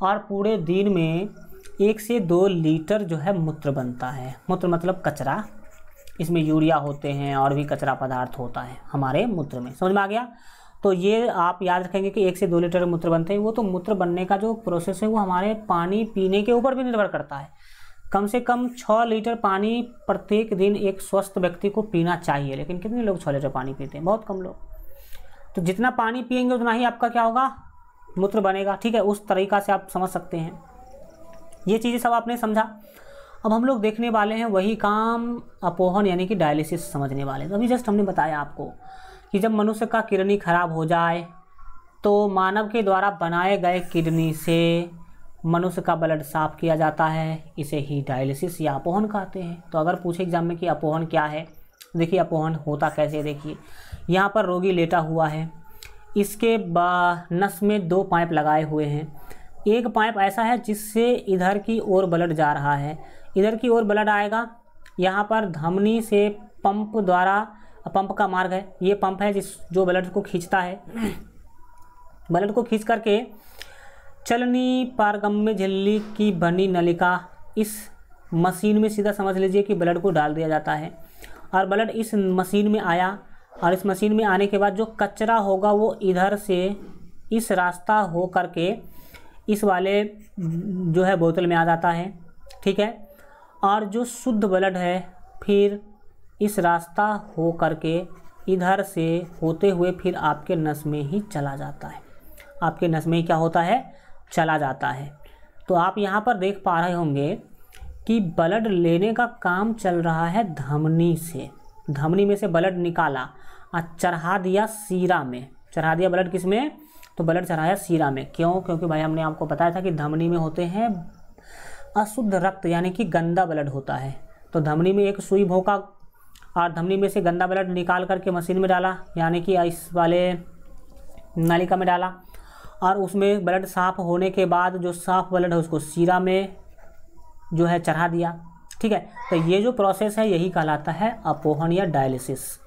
और पूरे दिन में 1 से 2 लीटर जो है मूत्र बनता है। मूत्र मतलब कचरा, इसमें यूरिया होते हैं और भी कचरा पदार्थ होता है हमारे मूत्र में। समझ में आ गया? तो ये आप याद रखेंगे कि 1 से 2 लीटर मूत्र बनते हैं। वो तो मूत्र बनने का जो प्रोसेस है वो हमारे पानी पीने के ऊपर भी निर्भर करता है। कम से कम 6 लीटर पानी प्रत्येक दिन एक स्वस्थ व्यक्ति को पीना चाहिए, लेकिन कितने लोग 6 लीटर पानी पीते हैं? बहुत कम लोग। तो जितना पानी पिएंगे उतना ही आपका क्या होगा, मूत्र बनेगा। ठीक है, उस तरीका से आप समझ सकते हैं। ये चीज़ें सब आपने समझा। अब हम लोग देखने वाले हैं वही काम अपोहन यानी कि डायलिसिस समझने वाले। तो अभी जस्ट हमने बताया आपको कि जब मनुष्य का किडनी खराब हो जाए तो मानव के द्वारा बनाए गए किडनी से मनुष्य का ब्लड साफ किया जाता है। इसे ही डायलिसिस या अपोहन कहते हैं। तो अगर पूछे एग्जाम में कि अपोहन क्या है, देखिए अपोहन होता कैसे। देखिए यहाँ पर रोगी लेटा हुआ है, इसके नस में 2 पाइप लगाए हुए हैं। एक पाइप ऐसा है जिससे इधर की ओर ब्लड जा रहा है, इधर की ओर ब्लड आएगा। यहाँ पर धमनी से पंप द्वारा, पंप का मार्ग है, ये पंप है जो ब्लड को खींचता है। ब्लड को खींच करके चलनी पारगम्य झिल्ली की बनी नलिका इस मशीन में सीधा समझ लीजिए कि ब्लड को डाल दिया जाता है। और ब्लड इस मशीन में आया, और इस मशीन में आने के बाद जो कचरा होगा वो इधर से इस रास्ता हो करके इस वाले जो है बोतल में आ जाता है। ठीक है, और जो शुद्ध ब्लड है फिर इस रास्ता हो करके इधर से होते हुए फिर आपके नस में ही चला जाता है। आपके नस में ही क्या होता है, चला जाता है। तो आप यहाँ पर देख पा रहे होंगे कि ब्लड लेने का काम चल रहा है धमनी से। धमनी में से ब्लड निकाला और चढ़ा दिया सीरा में। चढ़ा दिया ब्लड किस में, तो ब्लड चढ़ाया सीरा में। क्यों? क्योंकि भाई हमने आपको बताया था कि धमनी में होते हैं अशुद्ध रक्त यानी कि गंदा ब्लड होता है। तो धमनी में एक सुई भोंका और धमनी में से गंदा ब्लड निकाल करके मशीन में डाला, यानी कि इस वाले नलिका में डाला, और उसमें ब्लड साफ होने के बाद जो साफ ब्लड है उसको सीरा में जो है चढ़ा दिया। ठीक है, तो ये जो प्रोसेस है यही कहलाता है अपोहन या डायलिसिस।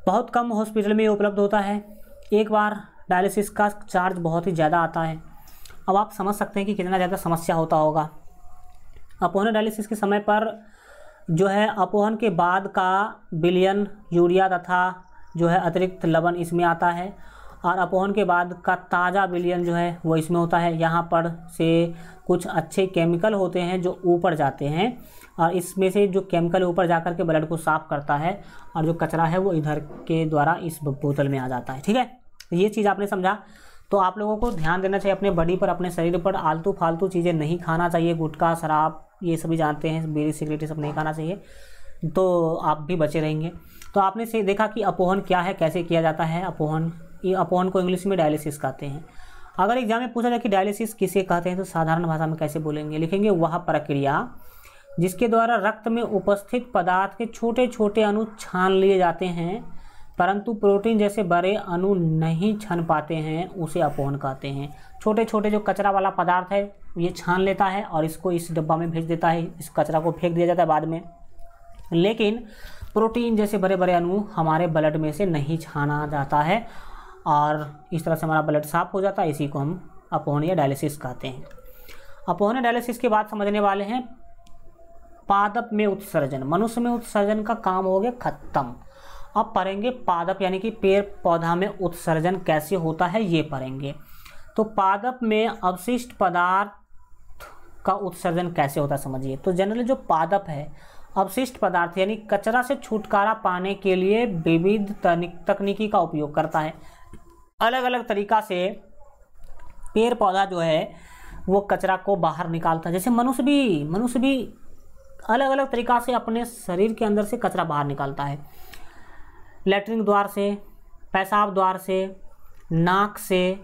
बहुत कम हॉस्पिटल में ये उपलब्ध होता है। एक बार डायलिसिस का चार्ज बहुत ही ज़्यादा आता है। अब आप समझ सकते हैं कि कितना ज़्यादा समस्या होता होगा। अपोहन डायलिसिस के समय पर जो है अपोहन के बाद का विलयन यूरिया तथा जो है अतिरिक्त लवण इसमें आता है, और अपोहन के बाद का ताज़ा विलयन जो है वो इसमें होता है। यहाँ पर से कुछ अच्छे केमिकल होते हैं जो ऊपर जाते हैं, और इसमें से जो केमिकल ऊपर जाकर के ब्लड को साफ़ करता है, और जो कचरा है वो इधर के द्वारा इस बोतल में आ जाता है। ठीक है, ये चीज़ आपने समझा। तो आप लोगों को ध्यान देना चाहिए अपने बॉडी पर, अपने शरीर पर। आलतू फालतू चीज़ें नहीं खाना चाहिए, गुटखा शराब ये सभी जानते हैं, बीड़ी सिगरेट सब नहीं खाना चाहिए, तो आप भी बचे रहेंगे। तो आपने से देखा कि अपोहन क्या है, कैसे किया जाता है अपोहन। ये अपोहन को इंग्लिश में डायलिसिस कहते हैं। अगर एग्जाम में पूछा जाए कि डायलिसिस किसे कहते हैं तो साधारण भाषा में कैसे बोलेंगे, लिखेंगे वह प्रक्रिया जिसके द्वारा रक्त में उपस्थित पदार्थ के छोटे छोटे अणु छान लिए जाते हैं, परंतु प्रोटीन जैसे बड़े अणु नहीं छन पाते हैं, उसे अपोहन कहते हैं। छोटे छोटे जो कचरा वाला पदार्थ है ये छान लेता है और इसको इस डब्बा में भेज देता है, इस कचरा को फेंक दिया जाता है बाद में। लेकिन प्रोटीन जैसे बड़े बड़े अणु हमारे ब्लड में से नहीं छाना जाता है, और इस तरह से हमारा ब्लड साफ हो जाता है। इसी को हम अपोहन या डायलिसिस कहते हैं। अपोहने डायलिसिस के बाद समझने वाले हैं पादप में उत्सर्जन। मनुष्य में उत्सर्जन का काम हो गया खत्म। अब पढ़ेंगे पादप यानी कि पेड़ पौधा में उत्सर्जन कैसे होता है ये पढ़ेंगे। तो पादप में अवशिष्ट पदार्थ का उत्सर्जन कैसे होता है समझिए। तो जनरली जो पादप है अवशिष्ट पदार्थ यानी कचरा से छुटकारा पाने के लिए विविध तकनीकी का उपयोग करता है। अलग अलग तरीका से पेड़ पौधा जो है वो कचरा को बाहर निकालता है। जैसे मनुष्य भी अलग अलग तरीका से अपने शरीर के अंदर से कचरा बाहर निकालता है। लैट्रिन द्वार से, पेशाब द्वार से, नाक से,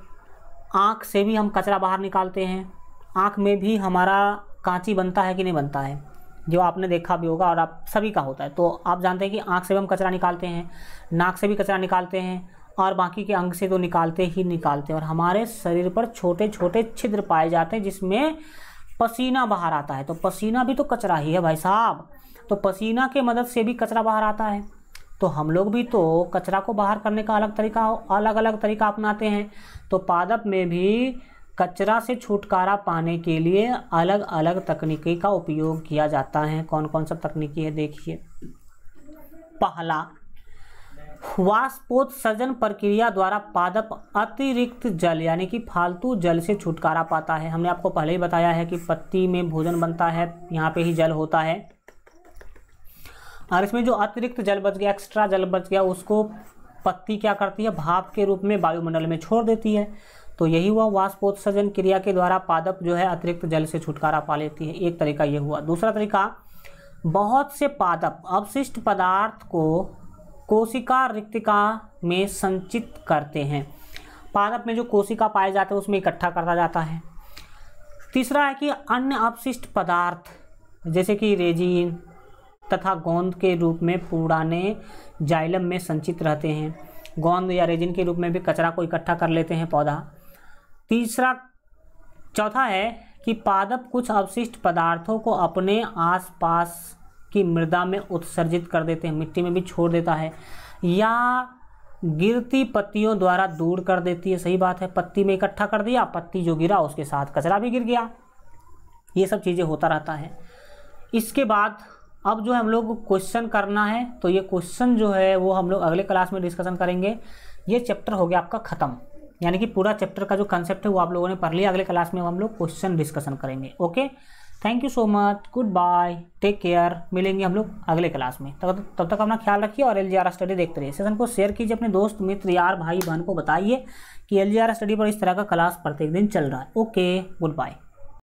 आँख से भी हम कचरा बाहर निकालते हैं। आँख में भी हमारा कांची बनता है कि नहीं बनता है, जो आपने देखा भी होगा और आप सभी का होता है। तो आप जानते हैं कि आँख से भी हम कचरा निकालते हैं, नाक से भी कचरा निकालते हैं और बाकी के अंग से तो निकालते ही निकालते हैं। और हमारे शरीर पर छोटे छोटे छिद्र पाए जाते हैं जिसमें पसीना बाहर आता है। तो पसीना भी तो कचरा ही है भाई साहब। तो पसीना के मदद से भी कचरा बाहर आता है। तो हम लोग भी तो कचरा को बाहर करने का अलग अलग तरीका अपनाते हैं। तो पादप में भी कचरा से छुटकारा पाने के लिए अलग अलग तकनीकी का उपयोग किया जाता है। कौन कौन सा तकनीकी है देखिए। पहला, वाष्पोत्सर्जन प्रक्रिया द्वारा पादप अतिरिक्त जल यानी कि फालतू जल से छुटकारा पाता है। हमने आपको पहले ही बताया है कि पत्ती में भोजन बनता है, यहाँ पे ही जल होता है और इसमें जो अतिरिक्त जल बच गया, एक्स्ट्रा जल बच गया, उसको पत्ती क्या करती है, भाप के रूप में वायुमंडल में छोड़ देती है। तो यही हुआ, वाष्पोत्सर्जन क्रिया के द्वारा पादप जो है अतिरिक्त जल से छुटकारा पा लेती है। एक तरीका ये हुआ। दूसरा तरीका, बहुत से पादप अवशिष्ट पदार्थ को कोशिका रिक्तिका में संचित करते हैं। पादप में जो कोशिका पाए जाते हैं उसमें इकट्ठा करता जाता है। तीसरा है कि अन्य अवशिष्ट पदार्थ जैसे कि रेजिन तथा गोंद के रूप में पुराने जाइलम में संचित रहते हैं। गोंद या रेजिन के रूप में भी कचरा को इकट्ठा कर लेते हैं पौधा। चौथा है कि पादप कुछ अवशिष्ट पदार्थों को अपने आसपास की मृदा में उत्सर्जित कर देते हैं, मिट्टी में भी छोड़ देता है या गिरती पत्तियों द्वारा दूर कर देती है। सही बात है, पत्ती में इकट्ठा कर दिया, पत्ती जो गिरा उसके साथ कचरा भी गिर गया। ये सब चीज़ें होता रहता है। इसके बाद अब जो हम लोग क्वेश्चन करना है, तो ये क्वेश्चन जो है वो हम लोग अगले क्लास में डिस्कशन करेंगे। ये चैप्टर हो गया आपका ख़त्म, यानी कि पूरा चैप्टर का जो कंसेप्ट है वो आप लोगों ने पढ़ लिया। अगले क्लास में हम लोग क्वेश्चन डिस्कशन करेंगे। Okay, thank you so much, good bye, take care. मिलेंगे हम लोग अगले क्लास में। तब तक अपना ख्याल रखिए और LGR स्टडी देखते रहिए। सेशन को शेयर कीजिए अपने दोस्त मित्र यार भाई बहन को बताइए कि LGR स्टडी पर इस तरह का क्लास प्रत्येक दिन चल रहा है। Okay, good bye.